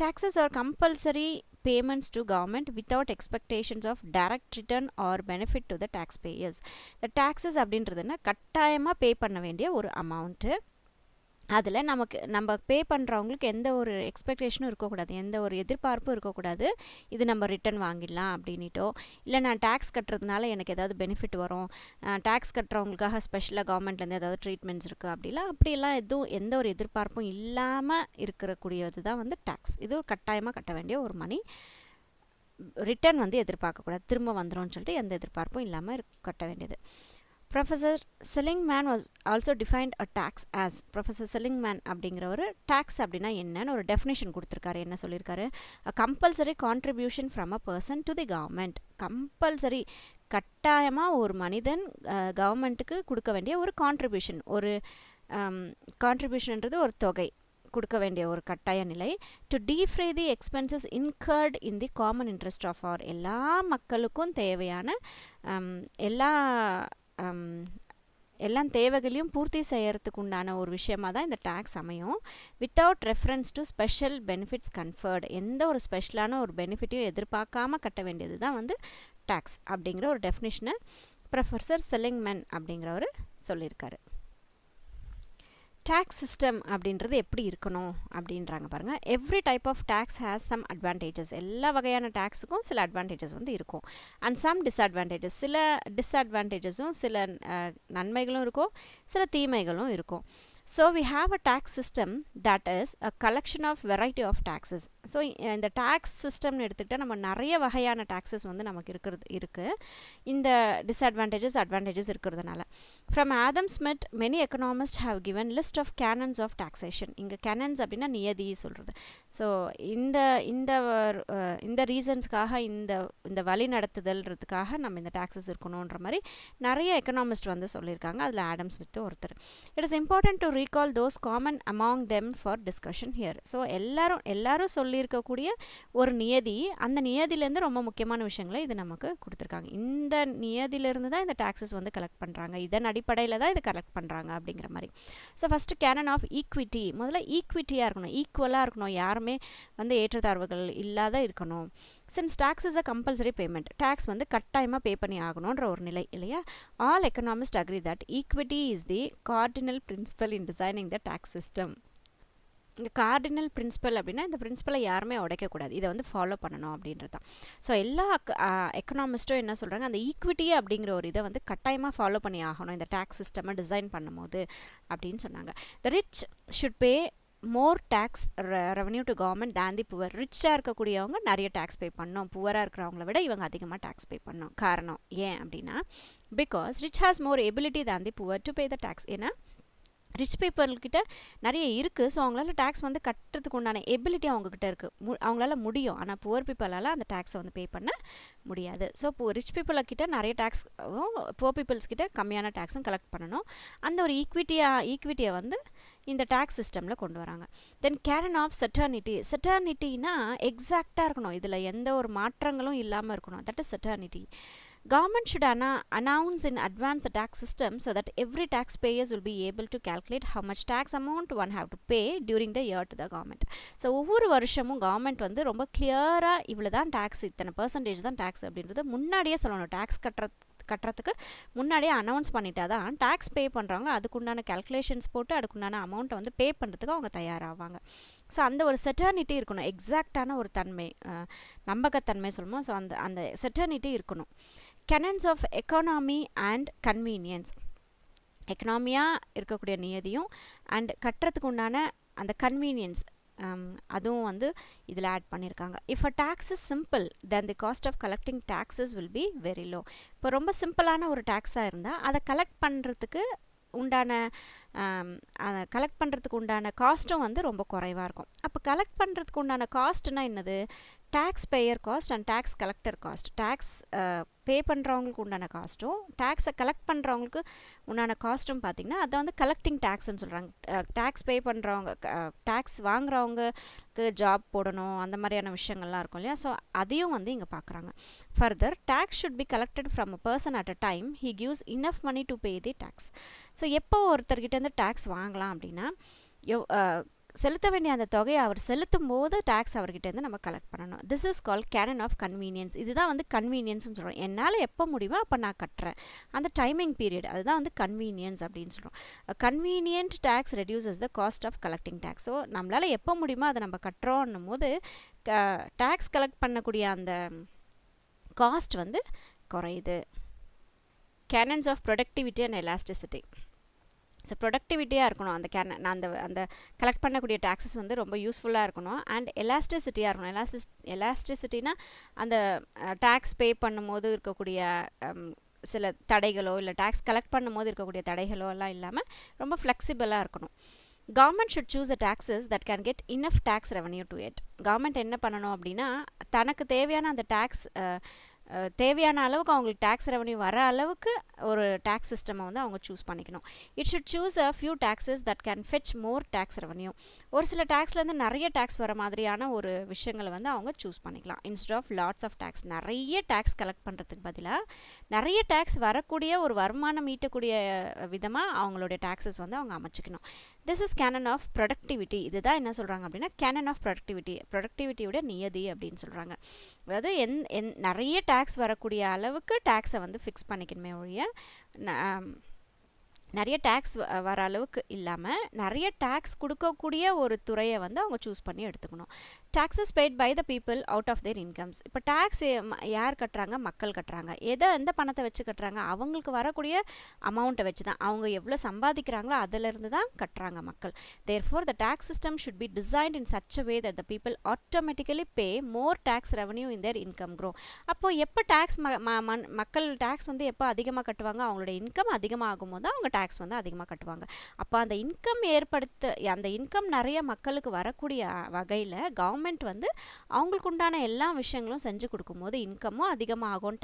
Taxes are compulsory payments to government without expectations of direct return or benefit to the taxpayers. The taxes அப்படின்றதுன்னா கட்டாயமாக பே பண்ண வேண்டிய ஒரு அமௌண்ட்டு. அதில் நம்ம பே பண்ணுறவங்களுக்கு எந்த ஒரு எக்ஸ்பெக்டேஷனும் இருக்கக்கூடாது, எந்த ஒரு எதிர்பார்ப்பும் இருக்கக்கூடாது. இது நம்ம ரிட்டன் வாங்கிடலாம் அப்படின்ட்டோ, இல்லை நான் டேக்ஸ் கட்டுறதுனால எனக்கு ஏதாவது பெனிஃபிட் வரும், டேக்ஸ் கட்டுறவங்களுக்காக ஸ்பெஷலாக கவர்மெண்ட்லேருந்து ஏதாவது ட்ரீட்மெண்ட்ஸ் இருக்குது அப்படிலாம் எந்த ஒரு எதிர்பார்ப்பும் இல்லாமல் இருக்கக்கூடியது தான் வந்து டேக்ஸ். இது கட்டாயமாக கட்ட வேண்டிய ஒரு மணி. ரிட்டன் வந்து எதிர்பார்க்கக்கூடாது, திரும்ப வந்துடும் சொல்லிட்டு எந்த எதிர்பார்ப்பும் இல்லாமல் கட்ட வேண்டியது. Professor Seligman was also defined a tax as. Professor Seligman அப்படிங்கிற ஒரு tax அப்படின்னா என்னன்னு ஒரு டெஃபினேஷன் கொடுத்துருக்காரு. என்ன சொல்லியிருக்காரு, a compulsory contribution from a person to the government. Compulsory கட்டாயமாக ஒரு மனிதன் கவர்மெண்ட்டுக்கு கொடுக்க வேண்டிய ஒரு கான்ட்ரிபியூஷன், ஒரு கான்ட்ரிபியூஷன்ன்றது ஒரு தொகை கொடுக்க வேண்டிய ஒரு கட்டாய நிலை. To defray the expenses incurred in the common interest of our, எல்லா மக்களுக்கும் தேவையான எல்லா தேவைகளையும் பூர்த்தி செய்யறதுக்கு உண்டான ஒரு விஷயமாக தான் இந்த டேக்ஸ் அமையும். Without reference to special benefits conferred, எந்த ஒரு ஸ்பெஷலான ஒரு பெனிஃபிட்டையும் எதிர்பார்க்காம கட்ட வேண்டியது தான் வந்து டேக்ஸ் அப்படிங்கிற ஒரு டெஃபினிஷனை ப்ரொஃபஸர் செலிங்மேன் அப்படிங்கிறவர் சொல்லியிருக்காரு. டேக்ஸ் சிஸ்டம் அப்படின்றது எப்படி இருக்கணும் அப்படின்றாங்க பாருங்கள். Every type of tax has some advantages, எல்லா வகையான டேக்ஸுக்கும் சில அட்வான்டேஜஸ் வந்து இருக்கும். அண்ட் சம் டிஸ்அட்வான்டேஜஸ், சில டிஸ்அட்வான்டேஜஸும் சில நன்மைகளும் இருக்கும், சில தீமைகளும் இருக்கும். So we have a tax system that is a collection of variety of taxes. So இந்த டேக்ஸ் சிஸ்டம்னு எடுத்துக்கிட்டால் நம்ம நிறைய வகையான டேக்ஸஸ் வந்து நமக்கு இருக்குது இந்த டிஸ்அட்வான்டேஜஸ் அட்வான்டேஜஸ் இருக்கிறதுனால. From Adam Smith many economist have given list of canons of taxation. இங்கே கேனன்ஸ் அப்படின்னா நியதி சொல்கிறது. ஸோ இந்த ரீசன்ஸ்க்காக இந்த வழி நடத்துதல்றதுக்காக நம்ம இந்த டேக்ஸஸ் இருக்கணுன்ற மாதிரி நிறைய எக்கனாமிஸ்ட் வந்து சொல்லியிருக்காங்க. அதில் ஆடம் ஸ்மித் ஒருத்தர். It is important to recall those common among them for discussion here. So எல்லாரும் சொல்லியிருக்கக்கூடிய ஒரு நியதி, அந்த நியதியிலேருந்து ரொம்ப முக்கியமான விஷயங்களை இது நமக்கு கொடுத்துருக்காங்க. இந்த நியதியிலேருந்து தான் இந்த டாக்ஸஸ் வந்து கலெக்ட் பண்ணுறாங்க, இதன் அடிப்படையில் தான் இது கலெக்ட் பண்ணுறாங்க அப்படிங்கிற மாதிரி. So first canon of equity, முதல்ல ஈக்விட்டியாக இருக்கணும், ஈக்குவலாக இருக்கணும், யாருமே வந்து ஏற்றத்தாழ்வுகள் இல்லாத இருக்கணும். Since tax is a compulsory payment, tax வந்து கட்டாயமாக பே பண்ணி ஆகணுன்ற ஒரு நிலை இல்லையா. All economist agree that equity is the cardinal principle in designing the tax system. இந்த கார்டினல் பிரின்சிபல் அப்படின்னா இந்த பிரின்சிபலை யாருமே உடைக்கக்கூடாது, இதை வந்து ஃபாலோ பண்ணணும் அப்படின்றது தான். ஸோ எல்லா எக்கனாமிஸ்ட்டும் என்ன சொல்கிறாங்க, அந்த ஈக்விட்டி அப்படிங்கிற ஒரு இதை வந்து கட்டாயமாக ஃபாலோ பண்ணி ஆகணும் இந்த டேக்ஸ் சிஸ்டமை டிசைன் பண்ணும்போது அப்படின்னு சொன்னாங்க. The rich should pay more tax revenue to government than the poor. ரிச்சாக இருக்கக்கூடியவங்க நிறைய டேக்ஸ் பே பண்ணணும், புவராக இருக்கிறவங்கள விட இவங்க அதிகமாக டேக்ஸ் பே பண்ணணும். காரணம் ஏன் அப்படின்னா, because rich has more ability than the poor to pay the tax. ஏன்னா ரிச் பீப்புள்கிட்ட நிறைய இருக்குது, ஸோ அவங்களால டேக்ஸ் வந்து கட்டுறதுக்கு உண்டான எபிலிட்டி அவங்கக்கிட்ட இருக்குது, அவங்களால முடியும். ஆனால் புவர் பீப்புளால் அந்த டேக்ஸை வந்து பே பண்ண முடியாது. ஸோ ரிச் பீப்புள்கிட்ட நிறைய டேக்ஸும் புவர் பீப்புள்ஸ்கிட்ட கம்மியான டேக்ஸும் கலெக்ட் பண்ணணும். அந்த ஒரு ஈக்விட்டியை வந்து இந்த டேக்ஸ் சிஸ்டமில் கொண்டு வராங்க. தென் கேனன் ஆஃப் செட்டர்னிட்டி, செட்டர்னிட்டினா எக்ஸாக்டாக இருக்கணும், இதில் எந்த ஒரு மாற்றங்களும் இல்லாமல் இருக்கணும், that is செட்டர்னிட்டி. Government should announce in advance the tax system so that every taxpayers will be able to calculate how much tax amount one have to pay during the year to the government. So ஒவ்வொரு வருஷமும் government வந்து ரொம்ப கிளியராக இவ்வளோ தான் tax, இத்தனை percentage தான் tax அப்படின்றத முன்னாடியே சொல்லணும். டேக்ஸ் கட்டுறதுக்கு முன்னாடியே அனௌன்ஸ் பண்ணிட்டா தான் டேக்ஸ் பே பண்ணுறவங்க அதுக்குண்டான கேல்குலேஷன்ஸ் போட்டு அதுக்குண்டான அமௌண்ட்டை வந்து பே பண்ணுறதுக்கு அவங்க தயாராவாங்க. ஸோ அந்த ஒரு செட்டர்னிட்டி இருக்கணும், எக்ஸாக்டான ஒரு தன்மை, நம்பகத்தன்மை சொல்லுவோம். ஸோ அந்த செட்டர்னிட்டி இருக்கணும். Canons of economy and convenience, எக்கனாமியாக இருக்கக்கூடிய நியதியும் அண்ட் கட்டுறதுக்கு உண்டான அந்த கன்வீனியன்ஸ் அதுவும் வந்து இதில் ஆட் பண்ணியிருக்காங்க. If a tax is simple then the cost of collecting taxes will be very low. இப்போ ரொம்ப சிம்பிளான ஒரு டேக்ஸாக இருந்தால் அதை கலெக்ட் பண்ணுறதுக்கு உண்டான காஸ்ட்டும் வந்து ரொம்ப குறைவாக இருக்கும். அப்போ கலெக்ட் பண்ணுறதுக்கு உண்டான காஸ்ட்னா என்னது, tax payer cost and tax collector cost. Tax pay பண்ணுறவங்களுக்கு உண்டான காஸ்ட்டும் டேக்ஸை கலெக்ட் பண்ணுறவங்களுக்கு உண்டான காஸ்ட்டும் பார்த்திங்கன்னா அதை வந்து கலெக்டிங் டேக்ஸ்ன்னு சொல்கிறாங்க. டேக்ஸ் பே பண்ணுறவங்க, டேக்ஸ் வாங்குறவங்களுக்கு ஜாப் போடணும், அந்த மாதிரியான விஷயங்கள்லாம் இருக்கும் இல்லையா. ஸோ அதையும் வந்து இங்கே பார்க்குறாங்க. Further tax should be collected from a person at a time he gives enough money to pay the tax. So எப்போ ஒருத்தர்கிட்டேருந்து டேக்ஸ் வாங்கலாம் அப்படின்னா, செலுத்த வேண்டிய அந்த தொகையை அவர் செலுத்தும் போது டேக்ஸ் அவர்கிட்டேருந்து நம்ம கலெக்ட் பண்ணணும். This is call canon of convenience. இதுதான் வந்து கன்வீனியன்ஸ்னு சொல்கிறோம். என்னால் எப்போ முடியுமோ அப்போ நான் கட்டுறேன், அந்த டைமிங் பீரியட், அதுதான் வந்து கன்வீனியன்ஸ் அப்படின்னு சொல்கிறோம். Convenient tax reduces the cost of collecting tax. So நம்மளால் எப்போ முடியுமோ அதை நம்ம கட்டுறோன்னும் போது டேக்ஸ் கலெக்ட் பண்ணக்கூடிய அந்த காஸ்ட் வந்து குறையுது. Canons of productivity and elasticity. So ப்ரொடக்டிவிட்டியாக இருக்கணும், அந்த கலெக்ட் பண்ணக்கூடிய டேக்ஸஸ் வந்து ரொம்ப யூஸ்ஃபுல்லாக இருக்கணும் அண்ட் எலாஸ்டிசிட்டியாக இருக்கணும். எலாஸ்டிசிட்டினா அந்த டேக்ஸ் பே பண்ணும்போது இருக்கக்கூடிய சில தடைகளோ இல்லை டேக்ஸ் கலெக்ட் பண்ணும்போது இருக்கக்கூடிய தடைகளோ எல்லாம் இல்லாமல் ரொம்ப ஃப்ளெக்சிபிளாக இருக்கணும். Government should choose a taxes that can get enough tax revenue to it. Government என்ன பண்ணணும் அப்படின்னா, தனக்கு தேவையான அந்த டேக்ஸ் தேவையான அளவுக்கு அவங்களுக்கு டேக்ஸ் ரெவன்யூ வர அளவுக்கு ஒரு டேக்ஸ் சிஸ்டமை வந்து அவங்க சூஸ் பண்ணிக்கணும். It should choose a few taxes that can fetch more tax revenue. ஒரு சில டேக்ஸ்லேருந்து நிறைய டேக்ஸ் வர மாதிரியான ஒரு விஷயங்களை வந்து அவங்க சூஸ் பண்ணிக்கலாம். Instead of lots of tax, நிறைய டேக்ஸ் கலெக்ட் பண்ணுறதுக்கு பதிலாக நிறைய டேக்ஸ் வரக்கூடிய ஒரு வருமானம் ஈட்டக்கூடிய விதமாக அவங்களுடைய டேக்ஸஸ் வந்து அவங்க அமைச்சிக்கணும். This is canon of productivity. இதுதான் என்ன சொல்கிறாங்க அப்படின்னா கேனன் ஆஃப் ப்ரொடக்டிவிட்டி, ப்ரொடக்டிவிட்டியோட நியதி அப்படின்னு சொல்கிறாங்க. அதாவது நிறைய டேக்ஸ் வரக்கூடிய அளவுக்கு டேக்ஸை வந்து ஃபிக்ஸ் பண்ணிக்கணுமே ஒழிய நிறைய டேக்ஸ் வர அளவுக்கு இல்லாமல் நிறைய டேக்ஸ் கொடுக்கக்கூடிய ஒரு துறையை வந்து அவங்க சூஸ் பண்ணி எடுத்துக்கணும். taxes paid by the people out of their incomes. இப்போ டேக்ஸ் யார் கட்டுறாங்க? மக்கள் கட்டுறாங்க. எந்த பணத்தை வச்சு கட்டுறாங்க? அவங்களுக்கு வரக்கூடிய அமௌண்ட்டை வச்சு தான், அவங்க எவ்வளோ சம்பாதிக்கிறாங்களோ அதிலிருந்து தான் கட்டுறாங்க மக்கள். therefore the tax system should be designed in such a way that the people automatically pay more tax revenue in their income grow. அப்போ எப்போ டேக்ஸ் மக்கள் டேக்ஸ் வந்து எப்போ அதிகமாக கட்டுவாங்க? அவங்களோட இன்கம் அதிகமாக ஆகும்போது அவங்க டேக்ஸ் வந்து அதிகமாக கட்டுவாங்க. அப்போ அந்த இன்கம் நிறைய மக்களுக்கு வரக்கூடிய வகையில் கவர்மெண்ட் வந்து அவங்களுக்கு உண்டான எல்லா விஷயங்களும் செஞ்சு கொடுக்கும்போது இன்கமும் அதிகமாகும்,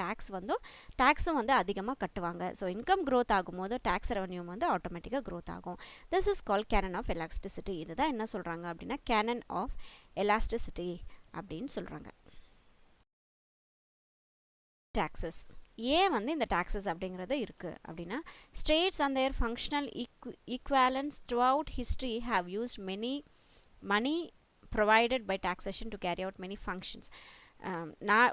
டேக்ஸும் வந்து அதிகமாக கட்டுவாங்க. ஸோ இன்கம் க்ரோத் ஆகும்போது டேக்ஸ் ரெவன்யூ வந்து ஆட்டோமேட்டிக்காக க்ரோத் ஆகும். This is call canon of elasticity. இதுதான் என்ன சொல்கிறாங்க அப்படின்னா கேனன் ஆஃப் எலாஸ்டிசிட்டி அப்படின்னு சொல்கிறாங்க. taxes. ஏன் வந்து இந்த taxes அப்படிங்கிறது இருக்குது அப்படின்னா states and their functional equivalents throughout history have used money provided by taxation to carry out many functions.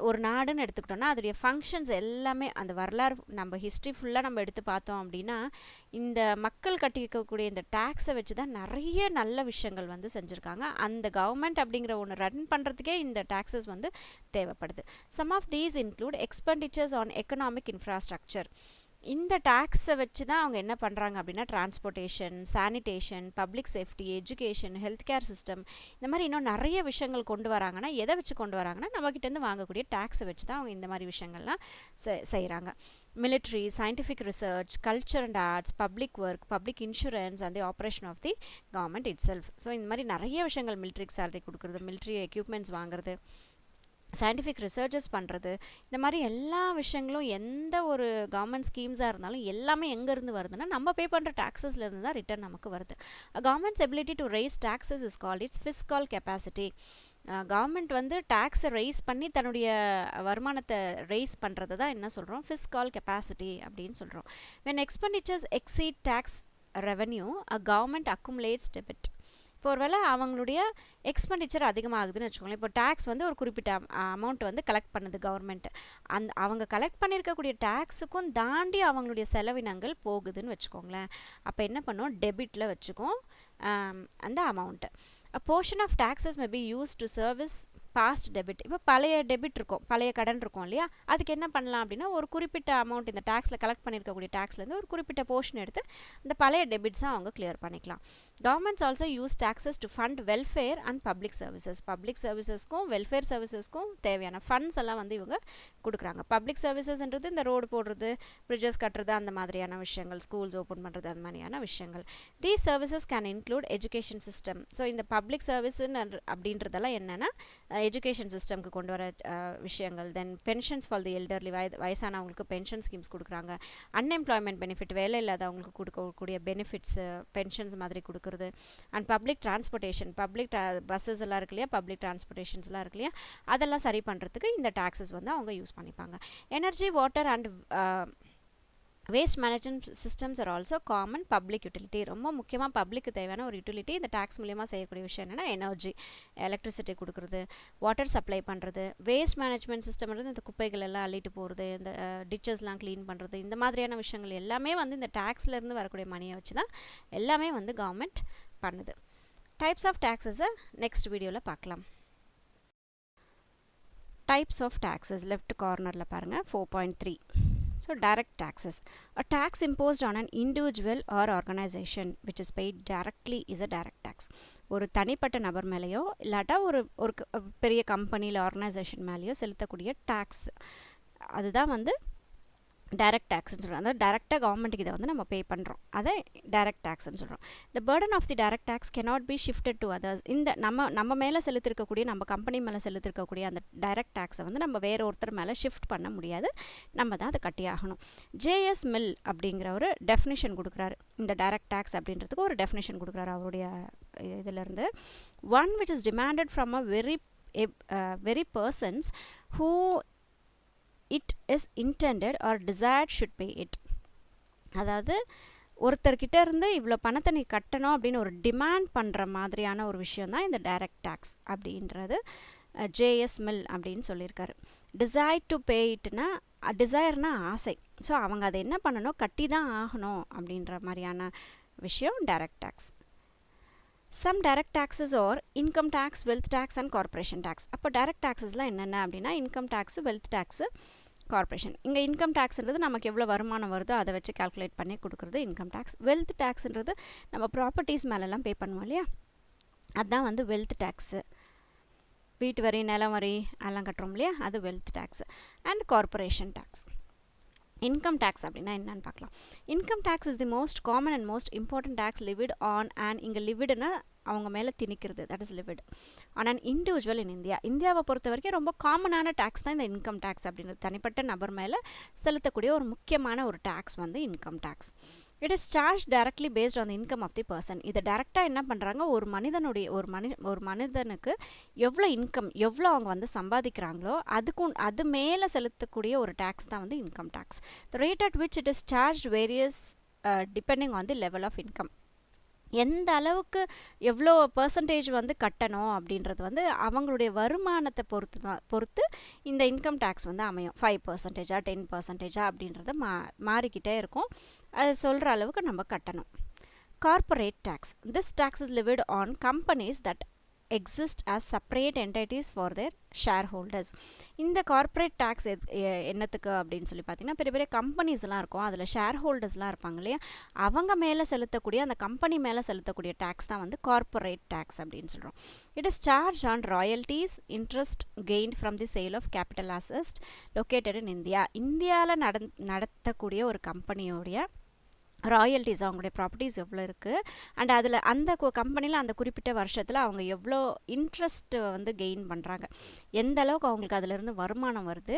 ஒரு நாடுன்னு எடுத்துக்கிட்டோம்னா அதோடைய ஃபங்க்ஷன்ஸ் எல்லாமே அந்த வரலாறு நம்ம ஹிஸ்ட்ரி ஃபுல்லாக நம்ம எடுத்து பார்த்தோம் அப்படின்னா இந்த மக்கள் கட்டியிருக்கக்கூடிய இந்த டேக்ஸை வச்சு தான் நிறைய நல்ல விஷயங்கள் வந்து செஞ்சுருக்காங்க. அந்த கவர்மெண்ட் அப்படிங்கிற ஒன்று ரன் பண்ணுறதுக்கே இந்த டேக்ஸஸ் வந்து தேவைப்படுது. Some of these include expenditures on economic infrastructure. இந்த டேக்ஸை வச்சு தான் அவங்க என்ன பண்ணுறாங்க அப்படின்னா transportation, sanitation, public safety, education, health care system, இந்த மாதிரி இன்னும் நிறைய விஷயங்கள் கொண்டு வராங்கன்னா எதை வச்சு கொண்டு வராங்கன்னா நம்மக்கிட்டேருந்து வாங்கக்கூடிய டேக்ஸை வச்சு தான் அவங்க இந்த மாதிரி விஷயங்கள்லாம் செய்கிறாங்க. military, scientific research, culture and arts, public work, public insurance and the operation of the government itself. So இந்த மாதிரி நிறைய விஷயங்கள், military salary கொடுக்குறது, military equipments வாங்குறது, சயின்டிஃபிக் ரிசர்ச்சஸ் பண்ணுறது, இந்த மாதிரி எல்லா விஷயங்களும் எந்த ஒரு கவர்மெண்ட் ஸ்கீம்ஸாக இருந்தாலும் எல்லாமே எங்கேருந்து வருதுன்னா நம்ம பே பண்ணுற டேக்ஸஸ்லேருந்து தான் ரிட்டர்ன் நமக்கு வருது. Governments ability to rice taxes is called it's fiscal capacity. Government வந்து டேக்ஸை ரைஸ் பண்ணி தன்னுடைய வருமானத்தை ரைஸ் பண்ணுறது தான் என்ன சொல்கிறோம்? ஃபிஸ்கல் கெப்பாசிட்டி அப்படின்னு சொல்கிறோம். when expenditures exceed tax revenue a government accumulates debit. இப்போ ஒரு வேளை அவங்களுடைய எக்ஸ்பெண்டிச்சர் அதிகமாகுதுன்னு வச்சுக்கோங்களேன். இப்போ டேக்ஸ் வந்து ஒரு குறிப்பிட்ட அமௌண்ட் வந்து கலெக்ட் பண்ணுது கவர்மெண்ட். அவங்க கலெக்ட் பண்ணியிருக்கக்கூடிய டேக்ஸுக்கும் தாண்டி அவங்களுடைய செலவினங்கள் போகுதுன்னு வச்சுக்கோங்களேன். அப்போ என்ன பண்ணும்? டெபிட்டில் வச்சுக்கோம் அந்த amount. A portion of taxes may be used to service past debit. இப்போ பழைய டெபிட் இருக்கும், பழைய கடன் இருக்கும் இல்லையா, அதுக்கு என்ன பண்ணலாம் அப்படின்னா ஒரு குறிப்பிட்ட அமௌண்ட் இந்த டேக்ஸில் கலெக்ட் பண்ணியிருக்கக்கூடிய டேக்ஸ்லேருந்து ஒரு குறிப்பிட்ட போர்ஷன் எடுத்து இந்த பழைய டெபிட்ஸை அவங்க கிளியர் பண்ணிக்கலாம். Governments also use taxes to fund welfare and public services. Public சர்வீசஸ்க்கும் வெல்ஃபேர் சர்வீசஸ்க்கும் தேவையான ஃபண்ட்ஸ் எல்லாம் வந்து இவங்க கொடுக்குறாங்க. பப்ளிக் சர்வீசஸ்ன்றது இந்த ரோடு போடுறது, பிரிட்ஜஸ் கட்டுறது, அந்த மாதிரியான விஷயங்கள், ஸ்கூல்ஸ் ஓப்பன் பண்ணுறது, அந்த மாதிரியான விஷயங்கள். These services can include education system. So இந்த பப்ளிக் சர்வீஸ்ன்னு அப்படின்றதெல்லாம் என்னென்னா எஜுகேஷன் சிஸ்டம்க்கு கொண்டு வர விஷயங்கள். தென் பென்ஷன்ஸ் ஃபார் தி எல்டர்லி, வயசானவங்களுக்கு பென்ஷன் ஸ்கீம்ஸ் கொடுக்குறாங்க. அன்எம்ப்ளாய்மெண்ட் பெனிஃபிட், வேலை இல்லாதவங்களுக்கு கொடுக்கக்கூடிய பெனிஃபிட்ஸு, பென்ஷன்ஸ் மாதிரி கொடுக்குறது. And public transportation, public buses எல்லாம் இருக்கு இல்லையா, பப்ளிக் டிரான்ஸ்போர்ட்டேஷன்ஸ்லாம் இருக்கு இல்லையா, அதெல்லாம் சரி பண்ணுறதுக்கு இந்த டேக்ஸஸ் வந்து அவங்க யூஸ் பண்ணிப்பாங்க. Energy, water and waste management systems are also common public utility. ரொம்ப முக்கியமாக பப்ளிக்கு தேவையான ஒரு யூட்டிலிட்டி இந்த டேக்ஸ் மூலியமாக செய்யக்கூடிய விஷயம் என்னென்னா எனர்ஜி, எலக்ட்ரிசிட்டி கொடுக்குறது, வாட்டர் சப்ளை பண்ணுறது. வேஸ்ட் மேனேஜ்மெண்ட் சிஸ்டம்ன்றது இந்த குப்பைகள் எல்லாம் அள்ளிட்டு போகிறது, இந்த டிச்சஸ்லாம் க்ளீன் பண்ணுறது, இந்த மாதிரியான விஷயங்கள் எல்லாமே வந்து இந்த டேக்ஸ்லேருந்து வரக்கூடிய மணியை வச்சு தான் எல்லாமே வந்து கவர்மெண்ட் பண்ணுது. டைப்ஸ் ஆஃப் டேக்ஸஸை நெக்ஸ்ட் வீடியோவில் பார்க்கலாம். டைப்ஸ் ஆஃப் டேக்ஸஸ் லெஃப்ட் கார்னரில் பாருங்கள் 4.3. So direct taxes. A tax imposed on an individual or organization which is paid directly is a direct tax. ஒரு தனிப்பட்ட நபர் மேலேயோ இல்லாட்டா ஒரு பெரிய கம்பெனியில் ஆர்கனைசேஷன் மேலேயோ செலுத்தக்கூடிய டேக்ஸ், அதுதான் வந்து டைரக்ட் டேக்ஸ்ன்னு சொல்கிறோம். அதாவது டைரெக்டாக கவர்மெண்ட்டுக்கு இதை வந்து நம்ம பே பண்ணுறோம், அதை டைரக்ட் டேக்ஸ்ன்னு சொல்கிறோம். The burden of the direct tax cannot be shifted to others. இந்த நம்ம மேலே செலுத்திருக்கக்கூடிய, நம்ம கம்பெனி மேலே செலுத்திருக்கக்கூடிய அந்த டைரக்ட் டேக்ஸை வந்து நம்ம வேற ஒருத்தர் மேலே ஷிஃப்ட் பண்ண முடியாது, நம்ம தான் அதை கட்டி ஆகணும். ஜேஎஸ் மில் அப்படிங்கிற ஒரு டெஃபினிஷன் கொடுக்குறாரு. இந்த டைரக்ட் டேக்ஸ் அப்படின்றதுக்கு ஒரு டெஃபினிஷன் கொடுக்குறாரு அவருடைய இதிலேருந்து. One which is demanded from a very persons who it is intended or desired should pay it. அதாவது ஒருத்தர்கிட்ட இருந்து இவ்வளோ பணத்தை நீ கட்டணும் அப்படின்னு ஒரு டிமாண்ட் பண்ணுற மாதிரியான ஒரு விஷயம் தான் இந்த டைரக்ட் டேக்ஸ் அப்படின்றது. ஜேஎஸ் மில் அப்படின்னு சொல்லியிருக்காரு. டிசைட் டு பே இட்னா, டிசைர்னா ஆசை. ஸோ அவங்க அதை என்ன பண்ணணும், கட்டி தான் ஆகணும் அப்படின்ற மாதிரியான விஷயம் direct tax. Some direct taxes are income tax, wealth tax and corporation tax. அப்போ டைரக்ட் டேக்ஸஸ்லாம் என்னென்ன அப்படின்னா income tax, wealth tax, corporation. இங்கே இன்கம் டேக்ஸ்ன்றது நமக்கு எவ்வளோ வருமானம் வருதோ அதை வச்சு கால்குலேட் பண்ணி கொடுக்குறது இன்கம் டேக்ஸ். வெல்த் டேக்ஸ்ன்றது நம்ம ப்ராப்பர்ட்டிஸ் மேலெல்லாம் பே பண்ணுவோம் இல்லையா, அதுதான் வந்து வெல்த் டேக்ஸு. வீட்டு வரி, நிலம் வரி எல்லாம் கட்டுறோம் இல்லையா, அது wealth tax. And corporation tax. Income tax அப்படின்னா என்னன்னு பார்க்கலாம். Income tax is the most common and most important tax levied on and, இங்கே லிவிடுனா அவங்க மேலே திணிக்கிறது, that is levied on and individual in India. இந்தியாவை பொறுத்த வரைக்கும் ரொம்ப காமனான டேக்ஸ் தான் இந்த இன்கம் டேக்ஸ் அப்படின்றது. தனிப்பட்ட நபர் மேலே செலுத்தக்கூடிய ஒரு முக்கியமான ஒரு டேக்ஸ் வந்து income tax. It is charge directly based on the income of the person. இதை டேரெக்டாக என்ன பண்ணுறாங்க, ஒரு மனிதனுக்கு எவ்வளோ இன்கம், எவ்வளோ அவங்க வந்து சம்பாதிக்கிறாங்களோ அது மேலே செலுத்தக்கூடிய ஒரு டேக்ஸ் தான் வந்து income tax. The rate at which it is charge varies depending on the level of income. எந்த அளவுக்கு எவ்வளோ பர்சன்டேஜ் வந்து கட்டணும் அப்படின்றது வந்து அவங்களுடைய வருமானத்தை பொறுத்து இந்த இன்கம் டேக்ஸ் வந்து அமையும். 5%, 10% அப்படின்றத மாறிக்கிட்டே இருக்கும். அது சொல்கிற அளவுக்கு நம்ம கட்டணும். Corporate tax. This tax is levied on companies that exist as separate entities for their shareholders. இந்த கார்ப்பரேட் டேக்ஸ் என்னத்துக்கு அப்படின்னு சொல்லி பார்த்தீங்கன்னா, பெரிய பெரிய கம்பெனிஸ்லாம் இருக்கும், அதில் ஷேர் ஹோல்டர்ஸ்லாம் இருப்பாங்க இல்லையா, அவங்க மேலே செலுத்தக்கூடிய, அந்த கம்பெனி மேலே செலுத்தக்கூடிய டேக்ஸ் தான் வந்து கார்ப்பரேட் டேக்ஸ் அப்படின்னு சொல்கிறோம். It is charge on royalties, interest gained from the sale of capital assets located in India. இந்தியாவில் நடத்தக்கூடிய ஒரு கம்பெனியோடைய ராயல்ட்டிஸ், அவங்களுடைய ப்ராப்பர்ட்டிஸ் எவ்வளோ இருக்குது, அண்ட் அதில் அந்த கம்பெனியில் அந்த குறிப்பிட்ட வருஷத்தில் அவங்க எவ்வளோ இன்ட்ரெஸ்ட் வந்து கெயின் பண்ணுறாங்க, எந்த அளவுக்கு அவங்களுக்கு அதிலிருந்து வருமானம் வருது,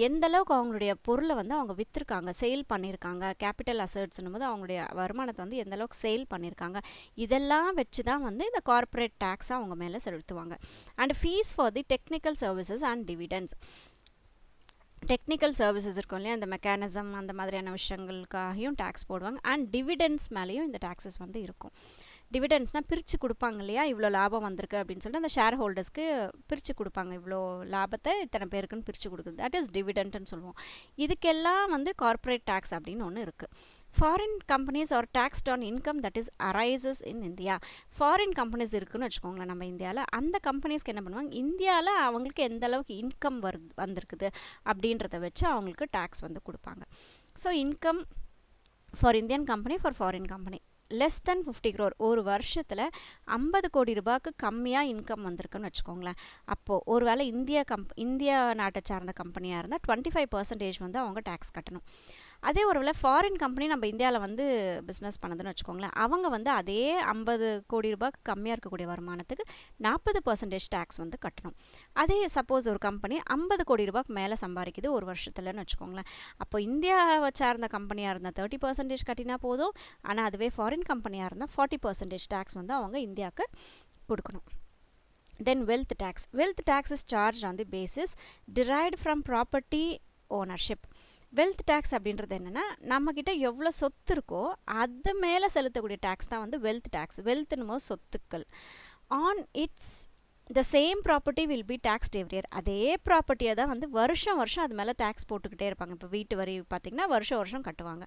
எந்த அளவுக்கு அவங்களுடைய பொருளை வந்து அவங்க விற்றுருக்காங்க, சேல் பண்ணியிருக்காங்க, கேபிட்டல் அசெட்ஸ்னும் போது அவங்களுடைய வருமானத்தை வந்து எந்த அளவுக்கு சேல் பண்ணியிருக்காங்க, இதெல்லாம் வச்சு தான் வந்து இந்த கார்ப்பரேட் டேக்ஸை அவங்க மேலே செலுத்துவாங்க. And fees for the technical services and dividends. Technical services இருக்கும் இல்லையா, அந்த மெக்கானிசம் அந்த மாதிரியான விஷயங்களுக்காகவும் டேக்ஸ் போடுவாங்க. அண்ட் டிவிடெண்ட்ஸ் மேலேயும் இந்த டேக்ஸஸ் வந்து இருக்கும். டிவிடெண்ட்ஸ்னால் பிரித்து கொடுப்பாங்க இல்லையா, இவ்வளோ லாபம் வந்திருக்கு அப்படின்னு சொல்லிட்டு அந்த ஷேர் ஹோல்டர்ஸ்க்கு பிரித்து கொடுப்பாங்க, இவ்வளோ லாபத்தை இத்தனை பேருக்குன்னு பிரித்து கொடுக்குது, தட் இஸ் டிவிடெண்ட்னு சொல்லுவோம். இதுக்கெல்லாம் வந்து கார்ப்பரேட் டேக்ஸ் அப்படின்னு ஒன்று இருக்குது. Foreign companies are taxed on income that is arises in India. Foreign companies இருக்குதுன்னு வச்சுக்கோங்களேன் நம்ம இந்தியாவில், அந்த கம்பெனிஸ்க்கு என்ன பண்ணுவாங்க, இந்தியாவில் அவங்களுக்கு எந்த அளவுக்கு இன்கம் வந்திருக்குது அப்படின்றத வச்சு அவங்களுக்கு டேக்ஸ் வந்து கொடுப்பாங்க. So income for Indian company, for foreign company less than 50 crore, ஒரு வருஷத்தில் 50 கோடி ரூபாய்க்கு கம்மியாக இன்கம் வந்திருக்குன்னு வச்சுக்கோங்களேன். அப்போது ஒரு வேளை இந்தியா நாட்டை சார்ந்த கம்பெனியாக இருந்தால் 25% வந்து அவங்க டேக்ஸ் கட்டணும். அதே ஒரு வேளை ஃபாரின் கம்பெனி நம்ம இந்தியாவில் வந்து பிஸ்னஸ் பண்ணதுன்னு வச்சுக்கோங்களேன், அவங்க வந்து அதே 50 கோடி ரூபாய்க்கு கம்மியாக இருக்கக்கூடிய வருமானத்துக்கு 40% டேக்ஸ் வந்து கட்டணும். அதே சப்போஸ் ஒரு கம்பெனி 50 கோடி ரூபாய்க்கு மேலே சம்பாதிக்குது ஒரு வருஷத்துலன்னு வச்சுக்கோங்களேன், அப்போ இந்தியாவை சார்ந்த கம்பெனியாக இருந்தால் 30% கட்டினா போதும், ஆனால் அதுவே ஃபாரின் கம்பெனியாக இருந்தால் 40% டேக்ஸ் வந்து அவங்க இந்தியாவுக்கு கொடுக்கணும். Then wealth tax. Wealth tax is charged on the basis derived from property ownership. Wealth tax அப்படின்றது என்னென்னா, நம்மக்கிட்ட எவ்வளோ சொத்து இருக்கோ அது மேலே செலுத்தக்கூடிய டேக்ஸ் தான் வந்து வெல்த் டேக்ஸ். வெல்த்னும் போது சொத்துக்கள். On it's the same property will be taxed every year. அதே ப்ராப்பர்ட்டியை தான் வந்து வருஷம் அது மேலே டேக்ஸ் போட்டுக்கிட்டே இருப்பாங்க. இப்போ வீட்டு வரி பார்த்திங்கன்னா வருஷம் கட்டுவாங்க.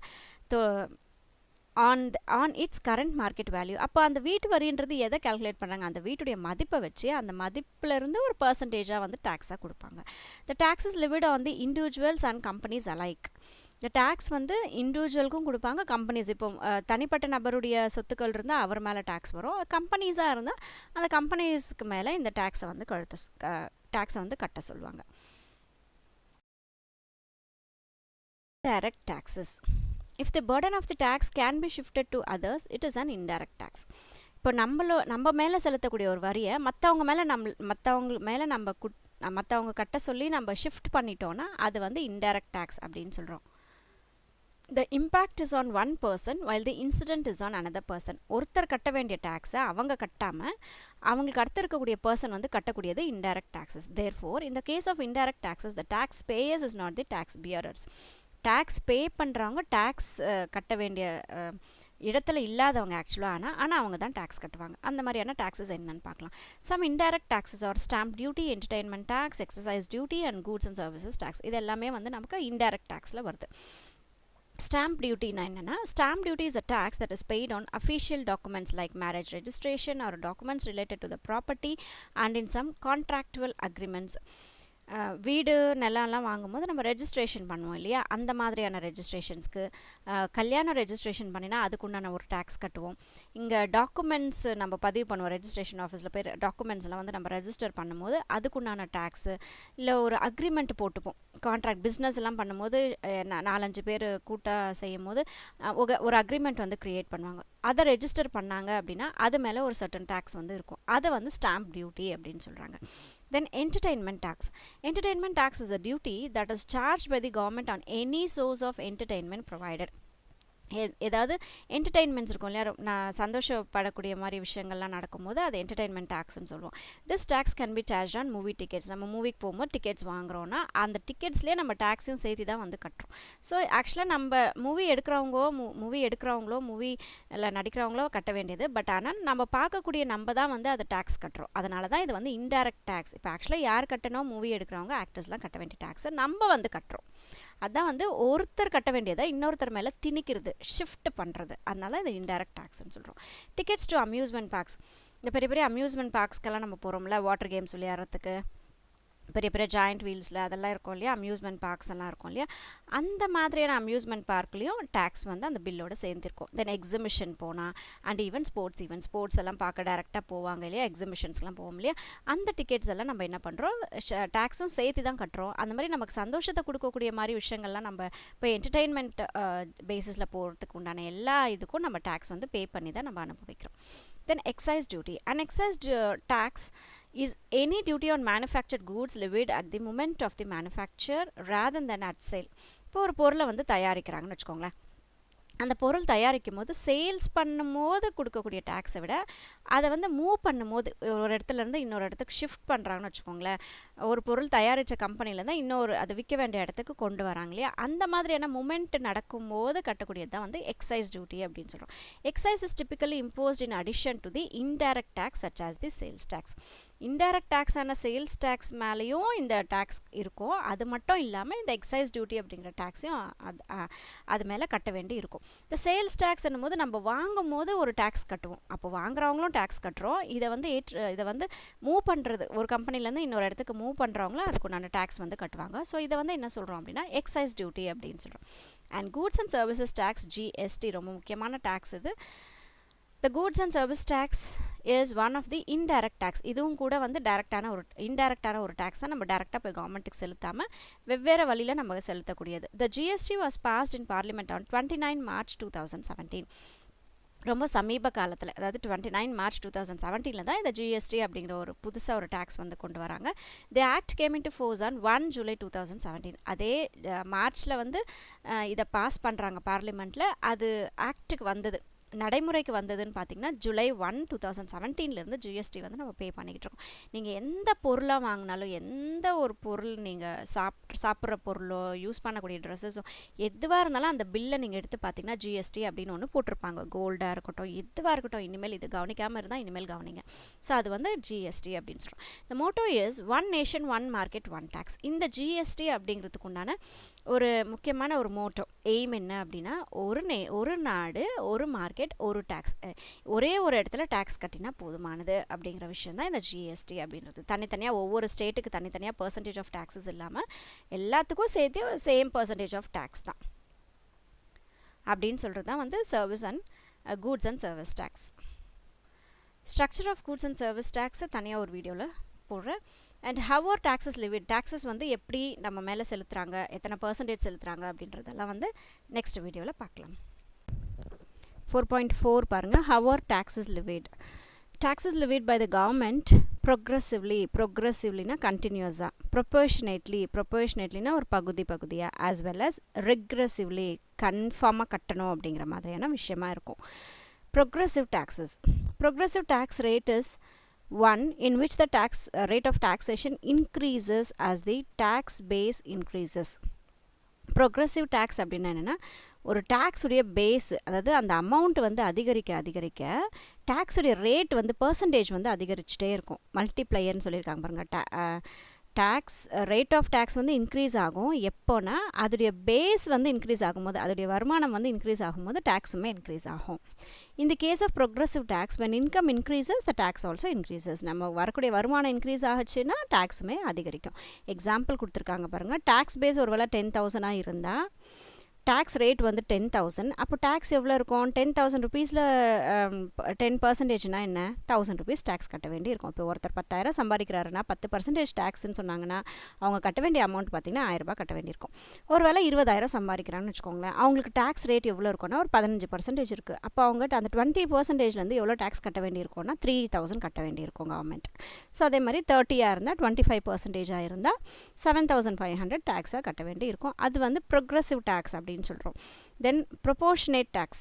On it's current market value. அப்போ அந்த வீட்டு வரின்றது எதை கால்குலேட் பண்ணுறாங்க, அந்த வீட்டுடைய மதிப்பை வச்சு அந்த மதிப்பிலிருந்து ஒரு பர்சன்டேஜாக வந்து டேக்ஸாக கொடுப்பாங்க. The taxes levied on the individuals and companies alike. இந்த டேக்ஸ் வந்து இண்டிவிஜுவலுக்கும் கொடுப்பாங்க, கம்பெனிஸ். இப்போ தனிப்பட்ட நபருடைய சொத்துக்கள் இருந்தால் அவர் மேலே டேக்ஸ் வரும், கம்பெனிஸாக இருந்தால் அந்த கம்பெனிஸ்க்கு மேலே இந்த டேக்ஸை வந்து கட்ட சொல்லுவாங்க. Direct taxes. If the burden of the tax can be shifted to others, it is an indirect tax. இப்போ நம்ம மேலே செலுத்தக்கூடிய ஒரு வரியை மற்றவங்க மேலே மற்றவங்க கட்ட சொல்லி நம்ம ஷிஃப்ட் பண்ணிட்டோன்னா அது வந்து இன்டைரக்ட் டேக்ஸ் அப்படின்னு சொல்கிறோம். The impact is on one person while the incident is on another person. ஒருத்தர் கட்ட வேண்டிய டேக்ஸை அவங்க கட்டாமல் அவங்களுக்கு அடுத்து இருக்கக்கூடிய பர்சன் வந்து கட்டக்கூடியது indirect taxes. Therefore, in the case of indirect taxes, the taxpayers is not the tax bearers. Tax pay பண்ணுறவங்க டேக்ஸ் கட்ட வேண்டிய இடத்துல இல்லாதவங்க ஆக்சுவலாக ஆனால் அவங்க தான் டேக்ஸ் கட்டுவாங்க. அந்த மாதிரியான டேக்ஸஸ் என்னன்னு பார்க்கலாம். Some indirect taxes are stamp duty, entertainment tax, excise duty and goods and services tax. இது எல்லாமே வந்து நமக்கு இன்டைரக்ட் டேக்ஸில் வருது. Stamp duty na enna? Stamp duty is a tax that is paid on official documents like marriage registration or documents related to the property and in some contractual agreements. வீடு நிலம்லாம் வாங்கும்போது நம்ம registration பண்ணுவோம் இல்லையா, அந்த மாதிரியான ரெஜிஸ்ட்ரேஷன்ஸ்க்கு கல்யாணம் registration பண்ணினா அதுக்குண்டான ஒரு டேக்ஸ் கட்டுவோம். இங்கே டாக்குமெண்ட்ஸ் நம்ம பதிவு பண்ணுவோம், ரெஜிஸ்ட்ரேஷன் ஆஃபீஸில் போய் டாக்குமெண்ட்ஸ்லாம் வந்து நம்ம ரெஜிஸ்டர் பண்ணும்போது அதுக்குண்டான டேக்ஸு, இல்லை ஒரு அக்ரிமெண்ட் போட்டுப்போம். கான்ட்ராக்ட் பிஸ்னஸ் எல்லாம் பண்ணும்போது 4-5 பேர் கூட்டாக செய்யும் போது ஒரு அக்ரிமெண்ட் வந்து க்ரியேட் பண்ணுவாங்க. அதை ரெஜிஸ்டர் பண்ணாங்க அப்படின்னா அது மேலே ஒரு சர்டன் டேக்ஸ் வந்து இருக்கும். அதை வந்து ஸ்டாம்ப் டியூட்டி அப்படின்னு சொல்கிறாங்க. Then entertainment tax. Entertainment tax is a duty that is charged by the government on any source of entertainment provided. ஏதாவது என்டர்டெயின்மெண்ட்ஸ் இருக்கும் இல்லையா, நான் சந்தோஷப்படக்கூடிய மாதிரி விஷயங்கள்லாம் நடக்கும்போது அது என்டர்டெயின்மெண்ட் டேக்ஸ்ன்னு சொல்லுவோம். This tax can be charge on movie tickets. நம்ம மூவிக்கு போகும்போது டிக்கெட்ஸ் வாங்குறோன்னா அந்த டிக்கெட்ஸ்லேயே நம்ம டேக்ஸையும் சேர்த்து தான் வந்து கட்டுறோம். ஸோ ஆக்சுவலாக நம்ம மூவி எடுக்கிறவங்களோ மூவியில் நடிக்கிறவங்களோ கட்ட வேண்டியது. பட் ஆனால் நம்ம பார்க்கக்கூடிய நம்ம தான் வந்து அது டேக்ஸ் கட்டுறோம். அதனால தான் இது வந்து இன்டைரக்ட் டேக்ஸ். இப்போ ஆக்சுவலாக யார் கட்டணும், மூவி எடுக்கிறவங்க ஆக்டர்ஸ்லாம் கட்ட வேண்டிய டேக்ஸை நம்ம வந்து கட்டுறோம். அதான் வந்து ஒருத்தர் கட்ட வேண்டியதை இன்னொருத்தர் மேலே திணிக்கிறது, ஷிஃப்ட் பண்ணுறது. அதனால இது இன்டைரக்ட் டேக்ஸ்ன்னு சொல்கிறோம். Tickets to amusement parks. இந்த பெரிய பெரிய அம்யூஸ்மெண்ட் பார்க்ஸ்க்கெல்லாம் நம்ம போகிறோம்ல, வாட்டர் கேம்ஸ் விளையாடுறதுக்கு, பெரிய பெரிய ஜாயிண்ட் வீல்ஸில் அதெல்லாம் இருக்கும் இல்லையா, அம்யூஸ்மெண்ட் பார்க்ஸ் எல்லாம் இருக்கும் இல்லையா, அந்த மாதிரியான அம்யூஸ்மெண்ட் பார்க்லேயும் டேக்ஸ் வந்து அந்த பில்லோட சேர்ந்துருக்கும். தென் எக்ஸிபிஷன் போனால் அண்ட் ஈவன் ஸ்போர்ட்ஸ் எல்லாம் பார்க்க டேரெக்டாக போவாங்க இல்லையா, எக்ஸிபிஷன்ஸ்லாம் போவோம் இல்லையா, அந்த டிக்கெட்ஸ் எல்லாம் நம்ம என்ன பண்ணுறோம், டேக்ஸும் சேர்த்து தான் கட்டுறோம். அந்த மாதிரி நமக்கு சந்தோஷத்தை கொடுக்கக்கூடிய மாதிரி விஷயங்கள்லாம் நம்ம இப்போ என்டர்டெயின்மெண்ட் பேசிஸில் போகிறதுக்கு உண்டான எல்லா இதுக்கும் நம்ம டேக்ஸ் வந்து பே பண்ணி தான் நம்ம அனுபவிக்கிறோம். Then excise duty. An excise tax is any duty on manufactured goods levied at the moment of the manufacture rather than at sale. இப்போ ஒரு பொருளை வந்து தயாரிக்கிறாங்கன்னு வச்சுக்கோங்களேன், அந்த பொருள் தயாரிக்கும் போது சேல்ஸ் பண்ணும்போது கொடுக்கக்கூடிய டேக்ஸை விட அதை வந்து மூவ் பண்ணும்போது ஒரு இடத்துலேருந்து இன்னொரு இடத்துக்கு ஷிஃப்ட் பண்ணுறாங்கன்னு வச்சுக்கோங்களேன். ஒரு பொருள் தயாரித்த கம்பெனிலேருந்து இன்னொரு அதை விற்க வேண்டிய இடத்துக்கு கொண்டு வராங்க இல்லையா, அந்த மாதிரியான மூமெண்ட் நடக்கும்போது கட்டக்கூடியது தான் வந்து எக்ஸைஸ் டியூட்டி அப்படின்னு சொல்கிறோம். Excise is typically imposed in addition to the indirect tax such as the sales tax. Indirect டேக்ஸான சேல்ஸ் டேக்ஸ் மேலேயும் இந்த டேக்ஸ் இருக்கும். அது மட்டும் இல்லாமல் இந்த எக்ஸைஸ் டியூட்டி அப்படிங்கிற டேக்ஸையும் அது மேலே கட்ட வேண்டி இருக்கும். இந்த சேல்ஸ் டேக்ஸ் என்னும்போது நம்ம வாங்கும் போது ஒரு டேக்ஸ் கட்டுவோம், அப்போ வாங்குறவங்களும் டேக்ஸ் கட்டுறோம். இதை வந்து மூவ் பண்ணுறது, ஒரு கம்பெனிலேருந்து இன்னொரு இடத்துக்கு மூவ் பண்ணுறவங்களும் அதுக்குண்டான டேக்ஸ் வந்து கட்டுவாங்க. ஸோ இதை வந்து என்ன சொல்கிறோம் அப்படின்னா எக்ஸைஸ் டியூட்டி அப்படின்னு சொல்கிறோம். And goods and services tax, GST, ரொம்ப முக்கியமான டேக்ஸ் இது. The goods and service tax is one of the indirect tax. இதுவும் கூட வந்து இன்டைரக்டான ஒரு டேக்ஸ் தான், நம்ம டேரெக்டாக போய் கவர்மெண்ட்டுக்கு செலுத்தாமல் வெவ்வேறு வழியில் நம்ம செலுத்தக்கூடியது. The GST was passed in Parliament on 29 March 2017. ரொம்ப சமீப காலத்தில், அதாவது 29 March 2017 தான் இந்த ஜிஎஸ்டி அப்படிங்கிற ஒரு புதுசாக ஒரு டேக்ஸ் வந்து கொண்டு வராங்க. The act game in to force on 1 July 2017. அதே மார்ச்சில் வந்து இதை பாஸ் பண்ணுறாங்க பார்லிமெண்ட்டில். அது ஆக்டுக்கு வந்தது, நடைமுறைக்கு வந்ததுன்னு பார்த்தீங்கன்னா July 1, 2017 ஜிஎஸ்டி வந்து நம்ம பே பண்ணிக்கிட்டு இருக்கோம். நீங்கள் எந்த பொருளாக வாங்கினாலும், எந்த ஒரு பொருள் நீங்கள் சாப்பிட்ற பொருளோ யூஸ் பண்ணக்கூடிய ட்ரெஸ்ஸஸோ எதுவாக இருந்தாலும் அந்த பில்லை நீங்கள் எடுத்து பார்த்தீங்கன்னா ஜிஎஸ்டி அப்படின்னு ஒன்று போட்டிருப்பாங்க. கோல்டாக இருக்கட்டும், எதுவாக இருக்கட்டும், இனிமேல் இது கவனிக்காமல் இருந்தால் இனிமேல் கவனிங்க. ஸோ அது வந்து ஜிஎஸ்டி அப்படின்னு சொல்கிறோம். The motto is one nation one market one tax. இந்த ஜிஎஸ்டி அப்படிங்கிறதுக்கு உண்டான ஒரு முக்கியமான ஒரு மோட்டோ, எய்ம் என்ன அப்படின்னா, ஒரு நாடு ஒரு மார்க்கெட் ஒரு டேக்ஸ், ஒரே ஒரு இடத்துல டேக்ஸ் கட்டினா போதுமானது அப்படிங்கிற விஷயம் தான் இந்த ஜிஎஸ்டி அப்படின்றது. தனித்தனியாக ஒவ்வொரு ஸ்டேட்டுக்கு தனித்தனியாக பர்சன்டேஜ் ஆஃப் டேக்ஸஸ் இல்லாமல் எல்லாத்துக்கும் சேர்த்து சேம் பர்சன்டேஜ் ஆஃப் டேக்ஸ் தான் அப்படின்னு சொல்கிறது தான் வந்து service and goods and service tax. Structure of goods and service டேக்ஸை தனியாக ஒரு வீடியோவில் போடுறேன். And how are taxes levied, taxes வந்து எப்படி நம்ம மேலே செலுத்துகிறாங்க, எத்தனை பர்சன்டேஜ் செலுத்துகிறாங்க அப்படின்றதெல்லாம் வந்து நெக்ஸ்ட் வீடியோவில் பார்க்கலாம். 4.4 பாருங்கள். how are taxes levied. Taxes levied by the government progressivelyனா continuous-ஆ, proportionatelyனா ஒரு பகுதியாக, as well as regressively கன்ஃபார்மாக கட்டணும் அப்படிங்கிற மாதிரியான விஷயமா இருக்கும். Progressive tax rate is one in which the rate of taxation increases as the tax base increases. Progressive tax அப்படின்னா என்னென்னா, ஒரு டேக்ஸுடைய பேஸ், அதாவது அந்த அமௌண்ட் வந்து அதிகரிக்க டேக்ஸுடைய ரேட் வந்து பர்சன்டேஜ் வந்து அதிகரிச்சுட்டே இருக்கும். மல்டிப்ளையர்னு சொல்லியிருக்காங்க பாருங்கள். டேக்ஸ் ரேட் ஆஃப் டேக்ஸ் வந்து இன்க்ரீஸ் ஆகும் எப்போனா அதோடைய பேஸ் வந்து இன்க்ரீஸ் ஆகும்போது, அதோடைய வருமானம் வந்து இன்க்ரீஸ் ஆகும்போது டேக்ஸுமே இன்க்ரீஸ் ஆகும். இந்த case of progressive tax when income increases the tax also increases. நம்ம வரக்கூடிய வருமானம் இன்க்ரீஸ் ஆச்சுன்னா டேக்ஸுமே அதிகரிக்கும். எக்ஸாம்பிள் கொடுத்துருக்காங்க பாருங்கள். டேக்ஸ் பேஸ் ஒரு வேளை 10,000 இருந்தால் டேக்ஸ் ரேட் வந்து 10,000. அப்போ டேக்ஸ் எவ்வளோ இருக்கும்? 10,000 ருபீஸில் 10%னா என்ன? 1,000 ருபீஸ் டேக்ஸ் கட்ட வேண்டி இருக்கும். இப்போ ஒருத்தர் 10,000 சம்பாதிக்கிறாருன்னா 10% டேக்ஸ்ன்னு சொன்னாங்கன்னா அவங்க கட்ட வேண்டிய அமௌண்ட் பார்த்திங்கன்னா 1,000 ரூபாய் கட்ட வேண்டியிருக்கும். ஒரு வேளை 20,000 சம்பாதிக்கிறாங்கன்னு வச்சுக்கோங்களேன், அவங்களுக்கு டேக்ஸ் ரேட் எவ்வளோ இருக்கும்னா ஒரு 15% இருக்குது. அப்போ அவங்ககிட்ட அந்த 20%லேருந்து எவ்வளோ டேக்ஸ் கட்ட வேண்டியிருக்கும்னா 3,000 கட்ட வேண்டியிருக்கும் கவர்மெண்ட். ஸோ அதே மாதிரி 30 இருந்தால் 25% இருந்தால் 7,500 டேக்ஸாக கட்ட வேண்டி இருக்கும். அது வந்து ப்ரொக்ரெசிவ் டேக்ஸ் அப்படின்னு சொல்கிறோம். Then proportionate tax.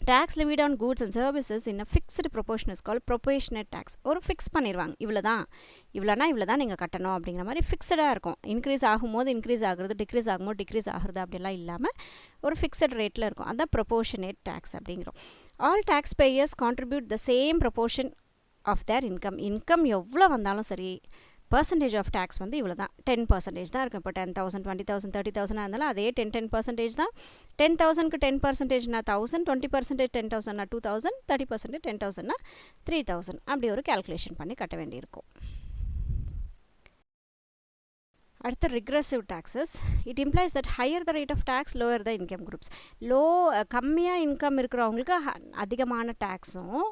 tax levied on goods and services in a fixed proportion is called proportionate tax. ஒரு ஃபிக்ஸ் பண்ணிடுவாங்க, இவ்வளோனா நீங்கள் கட்டணும் அப்படிங்கிற மாதிரி ஃபிக்ஸடாக இருக்கும். இன்க்ரீஸ் ஆகும்போது இன்க்ரீஸ் ஆகுறது, டிக்ரீஸ் ஆகும்போது டிக்ரீஸ் ஆகுறது அப்படிலாம் இல்லாமல் ஒரு ஃபிக்ஸட் ரேட்டில் இருக்கும். அதுதான் ப்ரொபோர்ஷனேட் டேக்ஸ் அப்படிங்கிறோம். All tax payers contribute the same proportion of their income எவ்வளோ வந்தாலும் சரி, பர்சன்டேஜ் ஆஃப் டேக்ஸ் வந்து இவ்வளோ தான், 10% தான் இருக்கும். இப்போ 10,000, 20,000, 30,000 இருந்தாலும் அதே 10% தான். 10,000க்கு 10%னா 1,000, 20% 10,000னா 2,000, 30% 10,000னா 3,000. அப்படி ஒரு கேல்குலேஷன் பண்ணி கட்ட வேண்டியிருக்கும். அடுத்து regressive taxes. It implies that higher the rate of tax, lower the income groups. கம்மியாக இன்கம் இருக்கிறவங்களுக்கு அதிகமான டேக்ஸும்,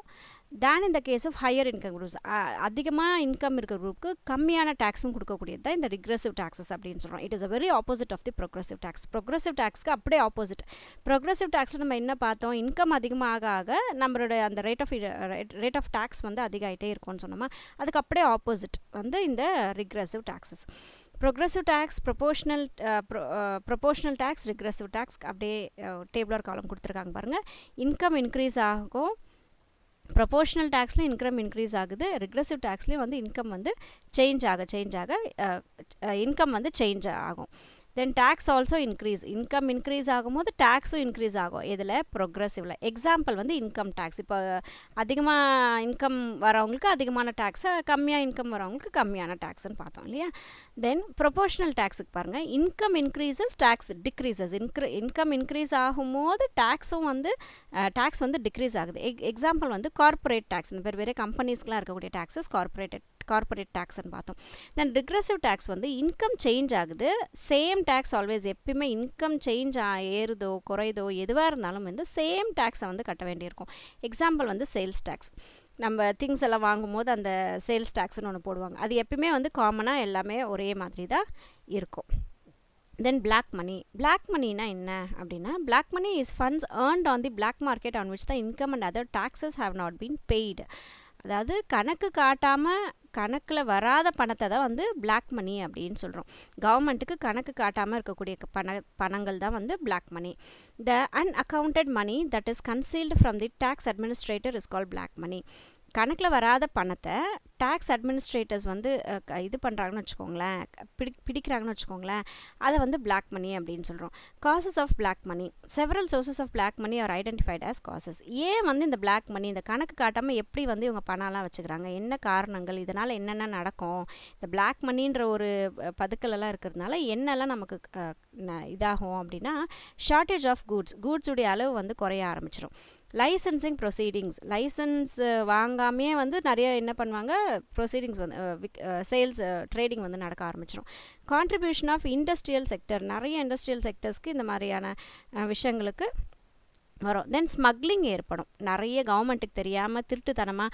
தேன் இந்த case of higher income groups, அதிகமாக இன்கம் இருக்கிற குரூப்புக்கு கம்மியான டேக்ஸும் கொடுக்கக்கூடியது தான் இந்த ரிக்ரெசிவ் டேக்ஸஸ் அப்படின்னு சொல்கிறோம். It is a very opposite of the progressive tax. Progressive டேக்ஸ்க்கு அப்படியே ஆப்போசிட். ப்ரொக்ரெசிவ் டேக்ஸ் நம்ம என்ன பார்த்தோம்? இன்கம் அதிகமாக ஆக நம்மளோட அந்த ரேட் ஆஃப் டேக்ஸ் வந்து அதிகமாகிட்டே இருக்கும்னு சொன்னோமா, அதுக்கு அப்படியே ஆப்போசிட் வந்து இந்த regressive taxes. Progressive tax, proportional tax, regressive tax அப்படியே டேபிளர் காலம் கொடுத்துருக்காங்க பாருங்கள். இன்கம் இன்க்ரீஸ் ஆகும், ப்ரொபோர்ஷனல் டேக்ஸ்லையும் இன்கம் இன்க்ரீஸ் ஆகுது, ரிக்ரெசிவ் டேக்ஸ்லேயும் வந்து இன்கம் வந்து சேஞ்ச் ஆக இன்கம் வந்து சேஞ்ச் ஆகும். Then tax also increase, income increase ஆகும்போது டேக்ஸும் இன்க்ரீஸ் ஆகும். இதில் ப்ரொக்ரெசிவில் எக்ஸாம்பிள் வந்து இன்கம் டேக்ஸ். இப்போ அதிகமாக இன்கம் வரவங்களுக்கு அதிகமான டேக்ஸு, கம்மியாக இன்கம் வரவங்களுக்கு கம்மியான டேக்ஸ்ன்னு பார்த்தோம் இல்லையா. தென் ப்ரொபோர்ஷனல் டேக்ஸுக்கு பாருங்கள். Income increases, tax decreases. Income increase ஆகும்போது டேக்ஸும் வந்து டேக்ஸ் வந்து டிக்ரீஸ் ஆகுது. எக்ஸாம்பிள் வந்து கார்ப்பரேட் டேக்ஸ், இந்த பெரிய கம்பெனிஸ்க்கெலாம் இருக்கக்கூடிய டேக்ஸஸ் கார்ப்பரேட் டேக்ஸ்ன்னு பார்த்தோம். தென் ரிக்ரெசிவ் டேக்ஸ் வந்து இன்கம் சேஞ்ச் ஆகுது, சேம் டேக்ஸ் ஆல்வேஸ், எப்பயுமே இன்கம் சேஞ்ச் ஏறுதோ குறைதோ எதுவாக இருந்தாலும் வந்து சேம் டேக்ஸை வந்து கட்ட வேண்டியிருக்கும். எக்ஸாம்பிள் வந்து சேல்ஸ் டேக்ஸ். நம்ம திங்ஸ் எல்லாம் வாங்கும்போது அந்த சேல்ஸ் டேக்ஸ்னு ஒன்று போடுவாங்க, அது எப்பயுமே வந்து காமனாக எல்லாமே ஒரே மாதிரி தான் இருக்கும். தென் பிளாக் மணினா என்ன அப்படின்னா, black money is funds earned on the black market on which the income and other taxes have not been paid. அதாவது கணக்கு காட்டாமல், கணக்கில் வராத பணத்தை தான் வந்து பிளாக் மணி அப்படின்னு சொல்கிறோம். கவர்மெண்ட்டுக்கு கணக்கு காட்டாமல் இருக்கக்கூடிய பணங்கள் தான் வந்து black money. The unaccounted money that is concealed from the tax administrator is called black money. கணக்கில் வராத பணத்தை டேக்ஸ் அட்மினிஸ்ட்ரேட்டர்ஸ் வந்து இது பண்ணுறாங்கன்னு வச்சுக்கோங்களேன், பிடிக்கிறாங்கன்னு வச்சுக்கோங்களேன், அதை வந்து பிளாக் மணி அப்படின்னு சொல்கிறோம். Causes of black money. Several sources of black money are identified as causes. ஏன் வந்து இந்த பிளாக் மணி, இந்த கணக்கு காட்டாமல் எப்படி வந்து இவங்க பணம்லாம் வச்சுக்கிறாங்க, என்ன காரணங்கள், இதனால் என்னென்ன நடக்கும், இந்த பிளாக் மணின்ற ஒரு பதுக்கலெல்லாம் இருக்கிறதுனால என்னெல்லாம் நமக்கு இதாகும் அப்படின்னா, ஷார்ட்டேஜ் ஆஃப் கூட்ஸுடைய அளவு வந்து குறைய ஆரம்பிச்சிடும். லைசன்சிங் ப்ரொசீடிங்ஸ், லைசன்ஸ் வாங்காமே வந்து நிறைய என்ன பண்ணுவாங்க, ப்ரொசீடிங்ஸ் வந்து சேல்ஸ் ட்ரேடிங் வந்து நடக்க ஆரம்பிச்சிடும். கான்ட்ரிபியூஷன் ஆஃப் இண்டஸ்ட்ரியல் செக்டர், நிறைய இண்டஸ்ட்ரியல் செக்டர்ஸ்க்கு இந்த மாதிரியான விஷயங்களுக்கு வரும். தென் ஸ்மக்லிங் ஏற்படும். நிறைய கவர்மெண்ட்டுக்கு தெரியாமல் திருட்டுத்தனமாக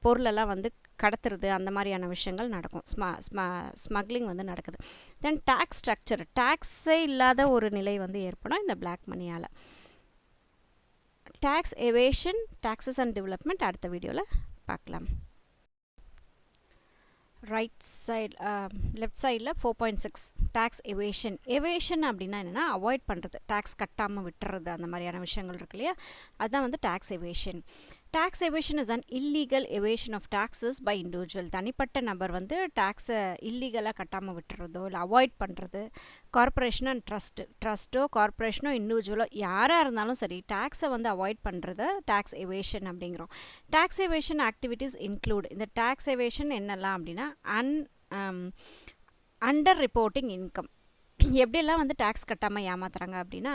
பொருளெல்லாம் வந்து கடத்துறது, அந்த மாதிரியான விஷயங்கள் நடக்கும். ஸ்மக்லிங் வந்து நடக்குது. தென் டேக்ஸ் ஸ்ட்ரக்சர், டேக்ஸே இல்லாத ஒரு நிலை வந்து ஏற்படும் இந்த பிளாக் மணியால். Tax evasion, taxes and development அடுத்த வீடியோவில் பார்க்கலாம். ரைட் சைட் லெஃப்ட் சைடில் 4.6 டேக்ஸ் எவேஷன். எவேஷன் அப்படின்னா என்னென்னா அவாய்ட் பண்ணுறது, டேக்ஸ் கட்டாமல் விட்டுறது, அந்த மாதிரியான விஷயங்கள் இருக்கு இல்லையா, அதுதான் வந்து tax evasion. Tax evasion is an illegal evasion of taxes by individual. தனிப்பட்ட நபர் வந்து டேக்ஸை இல்லீகலாக கட்டாமல் விட்டுறதோ இல்லை அவாய்ட் பண்ணுறது. கார்பரேஷன் அண்ட் ட்ரஸ்ட்டோ கார்பரேஷனோ இண்டிவிஜுவலோ யாராக இருந்தாலும் சரி டேக்ஸை வந்து அவாய்ட் பண்ணுறத டேக்ஸ் எவேஷன் அப்படிங்கிறோம். டேக்ஸ் எவேஷன் ஆக்டிவிட்டீஸ் இன்க்ளூட், இந்த டேக்ஸ் எவேஷன் என்னெல்லாம் அப்படின்னா அண்டர் ரிப்போர்ட்டிங் இன்கம். எப்படியெல்லாம் வந்து டேக்ஸ் கட்டாமல் ஏமாத்துறாங்க அப்படின்னா,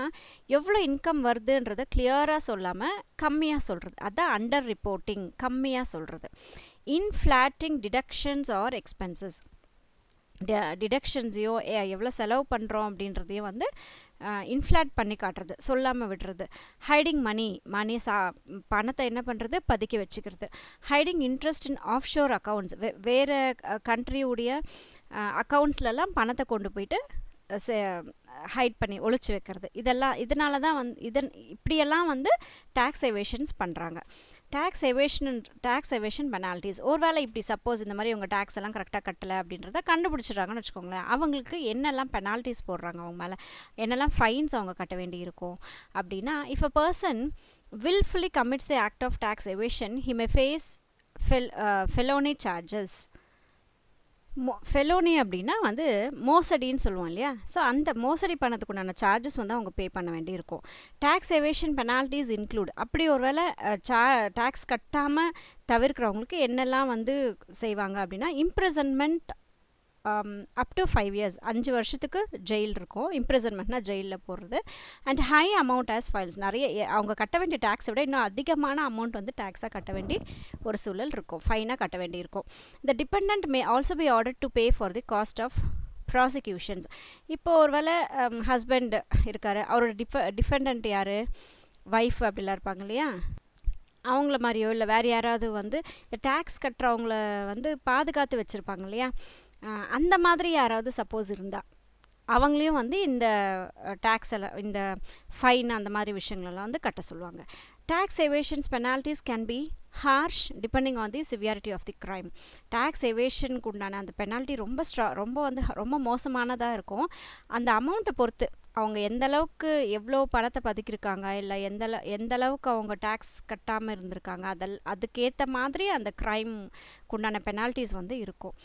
எவ்வளோ இன்கம் வருதுன்றதை கிளியராக சொல்லாமல் கம்மியாக சொல்கிறது, அதுதான் அண்டர் ரிப்போர்ட்டிங், கம்மியாக சொல்கிறது. இன்ஃப்ளாட்டிங் டிடக்ஷன்ஸ் ஆர் எக்ஸ்பென்சஸ், டிடக்ஷன்ஸையோ எவ்வளோ செலவு பண்ணுறோம் அப்படின்றதையும் வந்து இன்ஃப்ளாட் பண்ணி காட்டுறது, சொல்லாமல் விடுறது. ஹைடிங் மணி பணத்தை என்ன பண்ணுறது, பதுக்கி வச்சுக்கிறது. Hiding interest in of sure accounts, வேறு கண்ட்ரியுடைய அக்கௌண்ட்ஸ்லலாம் பணத்தை கொண்டு போயிட்டு ஹைட் பண்ணி ஒழிச்சு வைக்கிறது. இதனால தான் இப்படியெல்லாம் வந்து டேக்ஸ் எவேஷன்ஸ் பண்ணுறாங்க. Tax evasion penalties. ஒருவேளை இப்படி சப்போஸ் இந்த மாதிரி உங்கள் டேக்ஸ் எல்லாம் கரெக்டாக கட்டலை அப்படின்றத கண்டுபிடிச்சிடுறாங்கன்னு வச்சுக்கோங்களேன், அவங்களுக்கு என்னெல்லாம் பெனால்ட்டிஸ் போடுறாங்க, அவங்க மேலே என்னெல்லாம் ஃபைன்ஸ் அவங்க கட்ட வேண்டி இருக்கும் அப்படின்னா, if a person willfully commits the act of tax evasion, he may face felony charges. ஃபெலோனி அப்படின்னா வந்து மோசடின்னு சொல்லுவோம் இல்லையா, ஸோ அந்த மோசடி பண்ணதுக்கு உண்டான சார்ஜஸ் வந்து அவங்க பே பண்ண வேண்டி இருக்கும். டேக்ஸ் எவேஷன் பெனால்ட்டிஸ் இன்க்ளூட், அப்படி ஒரு வேளை டேக்ஸ் கட்டாமல் தவிர்க்கிறவங்களுக்கு என்னெல்லாம் வந்து செய்வாங்க அப்படின்னா, இம்ப்ரிசன்மெண்ட் அப் டு 5 years, 5 வருஷத்துக்கு ஜெயில் இருக்கும். இம்ப்ரிசன்மெண்ட்னா ஜெயிலில் போடுறது. And high amount as files, நிறைய அவங்க கட்ட வேண்டிய டேக்ஸை விட இன்னும் அதிகமான அமௌண்ட் வந்து டேக்ஸாக கட்ட வேண்டி ஒரு சூழல் இருக்கும், ஃபைனாக கட்ட வேண்டி இருக்கும். The dependent may also be order to pay for the cost of prosecutions. இப்போது ஒரு வேளை ஹஸ்பண்ட் இருக்கார், அவரோட டிபெண்டன்ட் யார், ஒய்ஃப் அப்படிலாம் இருப்பாங்க இல்லையா, அவங்கள மாதிரியோ இல்லை வேறு யாராவது வந்து இந்த டேக்ஸ் கட்டுறவங்கள வந்து பாதுகாத்து வச்சுருப்பாங்க இல்லையா, அந்த மாதிரி யாராவது சப்போஸ் இருந்தால் அவங்களையும் வந்து இந்த டேக்ஸ் எல்லாம், இந்த ஃபைன் அந்த மாதிரி விஷயங்களெல்லாம் வந்து கட்ட சொல்லுவாங்க. Tax evasions penalties can be harsh depending on the severity of the crime. Tax எவேஷனுக்கு உண்டான அந்த பெனால்ட்டி ரொம்ப மோசமானதாக இருக்கும். அந்த அமௌண்ட்டை பொறுத்து அவங்க எந்தளவுக்கு எவ்வளோ பணத்தை பதுக்கியிருக்காங்க, இல்லை எந்தளவுக்கு அவங்க டேக்ஸ் கட்டாமல் இருந்திருக்காங்க, அதுக்கேற்ற மாதிரி அந்த க்ரைம்க்கு உண்டான பெனால்ட்டிஸ் வந்து இருக்கும்.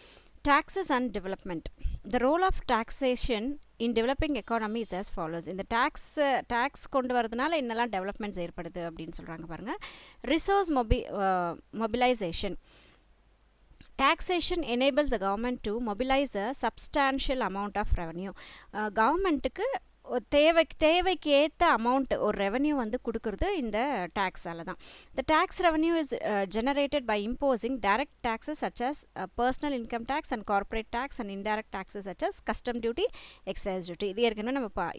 Taxes and development. The role of taxation in developing economy is as follows. இந்த tax கொண்டு வரதுனால என்னெல்லாம் டெவலப்மெண்ட்ஸ் ஏற்படுது அப்படின்னு சொல்கிறாங்க பாருங்கள். Resource mobilization. Taxation enables the government to mobilize a substantial amount of revenue. கவர்மெண்ட்டுக்கு தேவைக்கு ஏற்ற அமௌண்ட் ஒரு ரெவன்யூ வந்து கொடுக்குறது இந்த டேக்ஸால் தான். The tax revenue is generated by imposing direct taxes such as personal income tax and corporate tax and indirect taxes such as custom duty, excise duty. இது ஏற்கனவே நம்ம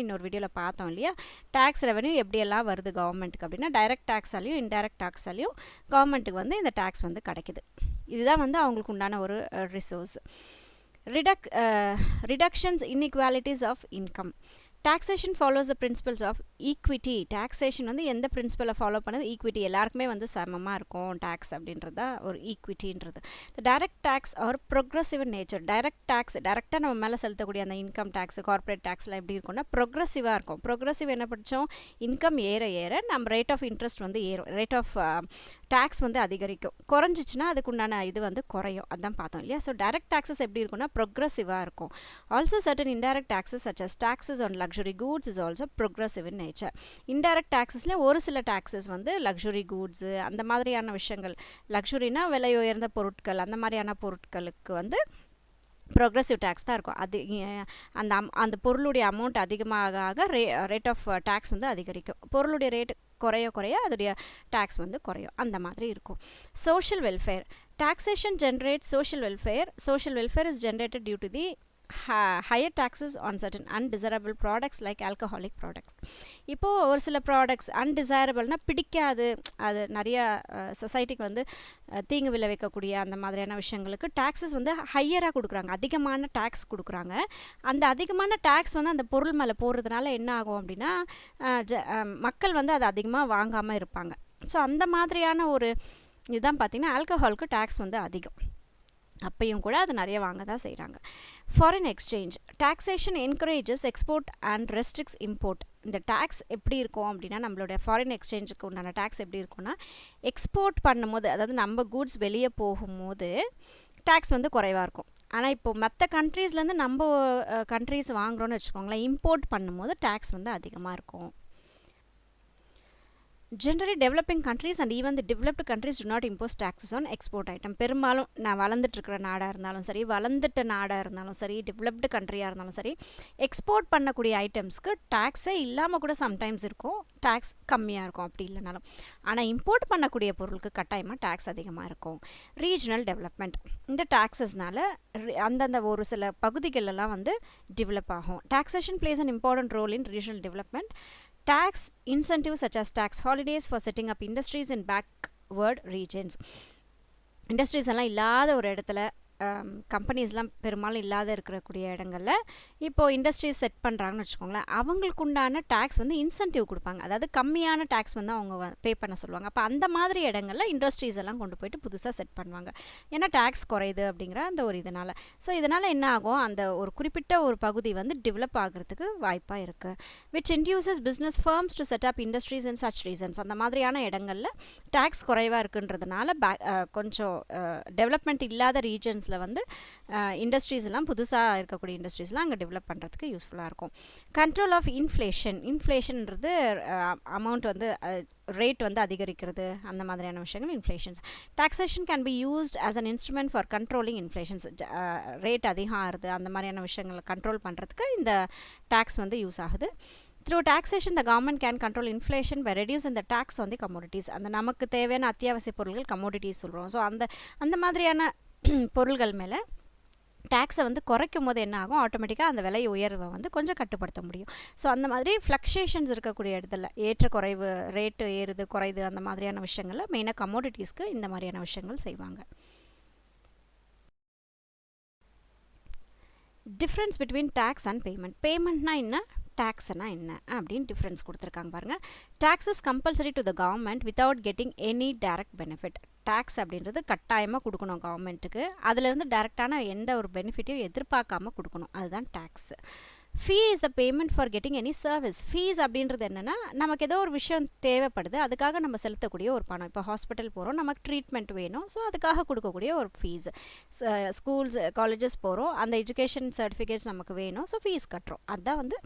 இன்னொரு வீடியோவில் பார்த்தோம் இல்லையா, டேக்ஸ் ரெவன்யூ எப்படியெல்லாம் வருது கவர்மெண்ட்டுக்கு அப்படின்னா, டைரக்ட் டேக்ஸாலையும் இன்டைரக்ட் டேக்ஸாலையும் கவர்மெண்ட்டுக்கு வந்து இந்த டேக்ஸ் வந்து கிடைக்குது. இதுதான் வந்து அவங்களுக்கு உண்டான ஒரு resource. Reductions inequalities of income. Taxation follows the principles of equity. Taxation வந்து எந்த பிரின்சிபலை ஃபாலோ பண்ணது, ஈக்விட்டி, எல்லாருக்குமே வந்து சமமாக இருக்கும் டேக்ஸ் அப்படின்றத ஒரு ஈக்விட்டின்றது. The direct tax or progressive in nature. Direct tax, டைரெக்டாக நம்ம மேலே செலுத்தக்கூடிய அந்த இன்கம் டேக்ஸ், கார்பரேட் டேக்ஸ்லாம் எப்படி இருக்கும்னா ப்ரொக்ரெசிவாக இருக்கும். ப்ரொக்ரெசிவ் என்ன படித்தோம், இன்கம் ஏற நம்ம ரேட் ஆஃப் இன்ட்ரெஸ்ட் வந்து ஏறும், ரேட் ஆஃப் டேக்ஸ் வந்து அதிகரிக்கும். குறைஞ்சிச்சுன்னா அதுக்குண்டான இது வந்து குறையும், அதான் பார்த்தோம் இல்லையா. ஸோ டைரக்ட் டாக்ஸஸ் எப்படி இருக்கும்னா ப்ரொக்ரெசிவாக இருக்கும். Also certain indirect taxes such as taxes on luxury goods is also progressive in nature. Indirect டாக்ஸஸில் ஒரு சில டாக்ஸஸ் வந்து லக்ஸுரி கூட்ஸு அந்த மாதிரியான விஷயங்கள், லக்ஸுரினா விலை உயர்ந்த பொருட்கள், அந்த மாதிரியான பொருட்களுக்கு வந்து ப்ரொக்ரெசிவ் டேக்ஸ் தான் இருக்கும். அது அந்த பொருளுடைய அமௌண்ட் அதிகமாக ரேட் ஆஃப் டேக்ஸ் வந்து அதிகரிக்கும். பொருளுடைய ரேட் குறைய அதோடைய டேக்ஸ் வந்து குறையும், அந்த மாதிரி இருக்கும். Social welfare. Taxation generates social welfare. Social welfare is generated due to the higher taxes on certain undesirable products like alcoholic products. இப்போது ஒரு சில ப்ராடக்ட்ஸ் அன்டிசைரபிள்னால் பிடிக்காது, அது நிறைய சொசைட்டிக்கு வந்து தீங்கு விளைவிக்கக்கூடிய அந்த மாதிரியான விஷயங்களுக்கு டேக்ஸஸ் வந்து ஹையராக கொடுக்குறாங்க, அதிகமான டேக்ஸ் கொடுக்குறாங்க. அந்த அதிகமான டேக்ஸ் வந்து அந்த பொருள் மேலே போடுறதுனால என்ன ஆகும் அப்படின்னா மக்கள் வந்து அதை அதிகமாக வாங்காமல் இருப்பாங்க. ஸோ அந்த மாதிரியான ஒரு இதுதான் பார்த்திங்கன்னா ஆல்கஹாலுக்கு டேக்ஸ் வந்து அதிகம். அப்பையும் கூட அது நிறைய வாங்க தான் செய்கிறாங்க. Foreign exchange taxation encourages export and restricts import. இந்த டேக்ஸ் எப்படி இருக்கும் அப்படின்னா நம்மளுடைய ஃபாரின் எக்ஸ்சேஞ்சுக்கு உண்டான டேக்ஸ் எப்படி இருக்கும்னா எக்ஸ்போர்ட் பண்ணும்போது, அதாவது நம்ம கூட்ஸ் வெளியே போகும்போது டேக்ஸ் வந்து குறைவாக இருக்கும். ஆனால் இப்போது மற்ற கண்ட்ரீஸ்லேருந்து நம்ம கண்ட்ரீஸ் வாங்குகிறோன்னு வச்சுக்கோங்களேன், இம்போர்ட் பண்ணும்போது டேக்ஸ் வந்து அதிகமாக இருக்கும். Generally, developing countries and even the developed countries do not impose taxes on export item. பெரும்பாலும் நான் வளர்ந்துட்டுருக்கிற நாடாக இருந்தாலும் சரி, வளர்ந்துட்ட நாடாக இருந்தாலும் சரி, டெவலப்டு கண்ட்ரியாக இருந்தாலும் சரி, எக்ஸ்போர்ட் பண்ணக்கூடிய ஐட்டம்ஸ்க்கு டேக்ஸே இல்லாமல் கூட சம்டைம்ஸ் இருக்கும், டேக்ஸ் கம்மியாக இருக்கும் அப்படி இல்லைனாலும். ஆனால் இம்போர்ட் பண்ணக்கூடிய பொருளுக்கு கட்டாயமாக டேக்ஸ் அதிகமாக இருக்கும். ரீஜனல் டெவலப்மெண்ட், இந்த டேக்ஸஸ்னால அந்தந்த ஒரு சில பகுதிகளெல்லாம் வந்து டெவலப் ஆகும். Taxation plays an important role in regional development. Tax incentives such as tax holidays for setting up industries in backward regions. Industries எல்லாம் இல்லாத ஒரு இடத்துல, கம்பெனிஸ்லாம் பெரும்பாலும் இல்லாத இருக்கக்கூடிய இடங்களில் இப்போது இண்டஸ்ட்ரீஸ் செட் பண்ணுறாங்கன்னு வச்சுக்கோங்களேன், அவங்களுக்கு உண்டான டேக்ஸ் வந்து இன்சென்டிவ் கொடுப்பாங்க, அதாவது கம்மியான டேக்ஸ் வந்து அவங்க பே பண்ண சொல்லுவாங்க. அப்போ அந்த மாதிரி இடங்களில் இண்டஸ்ட்ரீஸ் எல்லாம் கொண்டு போயிட்டு புதுசாக செட் பண்ணுவாங்க, ஏன்னா டேக்ஸ் குறையுது அப்படிங்கிற அந்த ஒரு இதனால். ஸோ இதனால் என்ன ஆகும், அந்த ஒரு குறிப்பிட்ட ஒரு பகுதி வந்து டெவலப் ஆகிறதுக்கு வாய்ப்பாக இருக்குது. Which induces business firms to set up industries in such reasons. அந்த மாதிரியான இடங்களில் டேக்ஸ் குறைவாக இருக்குன்றதுனால கொஞ்சம் டெவலப்மெண்ட் இல்லாத ரீஜன்ஸ் வந்து இண்டஸ்ட்ரீஸ் எல்லாம் புதுசாக இருக்கக்கூடிய இண்டஸ்ட்ரீஸ்லாம் அங்கே டெவலப் பண்ணுறதுக்கு யூஸ்ஃபுல்லாக இருக்கும். கண்ட்ரோல் ஆஃப் இன்ஃப்ளேஷன்ன்றது அமௌண்ட் வந்து ரேட் வந்து அதிகரிக்கிறது, அந்த மாதிரியான விஷயங்கள் inflations. Taxation can be used as an instrument for controlling inflations. Rate அதிகம் ஆகுது அந்த மாதிரியான விஷயங்களை கண்ட்ரோல் பண்ணுறதுக்கு இந்த டேக்ஸ் வந்து யூஸ் ஆகுது. Through taxation, the government can control inflation by reducing the tax on the commodities. அந்த நமக்கு தேவையான அத்தியாவசிய பொருட்கள் கமோடிட்டிஸ் சொல்கிறோம். ஸோ அந்த மாதிரியான பொருள்கள் மேலே டேக்ஸை வந்து குறைக்கும் போது என்ன ஆகும், ஆட்டோமேட்டிக்காக அந்த விலை உயர்வை வந்து கொஞ்சம் கட்டுப்படுத்த முடியும். ஸோ அந்த மாதிரி ஃப்ளக்ஷுவேஷன்ஸ் இருக்கக்கூடிய இடத்துல ஏற்ற குறைவு, ரேட்டு ஏறுது குறையுது, அந்த மாதிரியான விஷயங்களில் மெயினாக கமோடிட்டிஸ்க்கு இந்த மாதிரியான விஷயங்கள் செய்வாங்க. Difference between tax and payment. பேமெண்ட்னா என்ன, டேக்ஸ்னா என்ன அப்படின்னு டிஃப்ரென்ஸ் கொடுத்துருக்காங்க பாருங்கள். Taxes compulsory to the government without getting any direct benefit. Tax அப்படின்றது கட்டாயமாக கொடுக்கணும் கவர்மெண்ட்டுக்கு, அதிலிருந்து டைரெக்டான எந்த ஒரு பெனிஃபிட்டையும் எதிர்பார்க்காம கொடுக்கணும், அதுதான் tax. Fee is the payment for getting any service. Fees அப்படின்றது என்னென்னா நமக்கு ஏதோ ஒரு விஷயம் தேவைப்படுது, அதுக்காக நம்ம செலுத்தக்கூடிய ஒரு பணம். இப்போ ஹாஸ்பிட்டல் போகிறோம், நமக்கு ட்ரீட்மெண்ட் வேணும், ஸோ அதுக்காக கொடுக்கக்கூடிய ஒரு ஃபீஸ். ஸ்கூல்ஸ் காலேஜஸ் போகிறோம், அந்த எஜுகேஷன் சர்டிஃபிகேட்ஸ் நமக்கு வேணும், ஸோ ஃபீஸ் கட்டுறோம், அதுதான் வந்து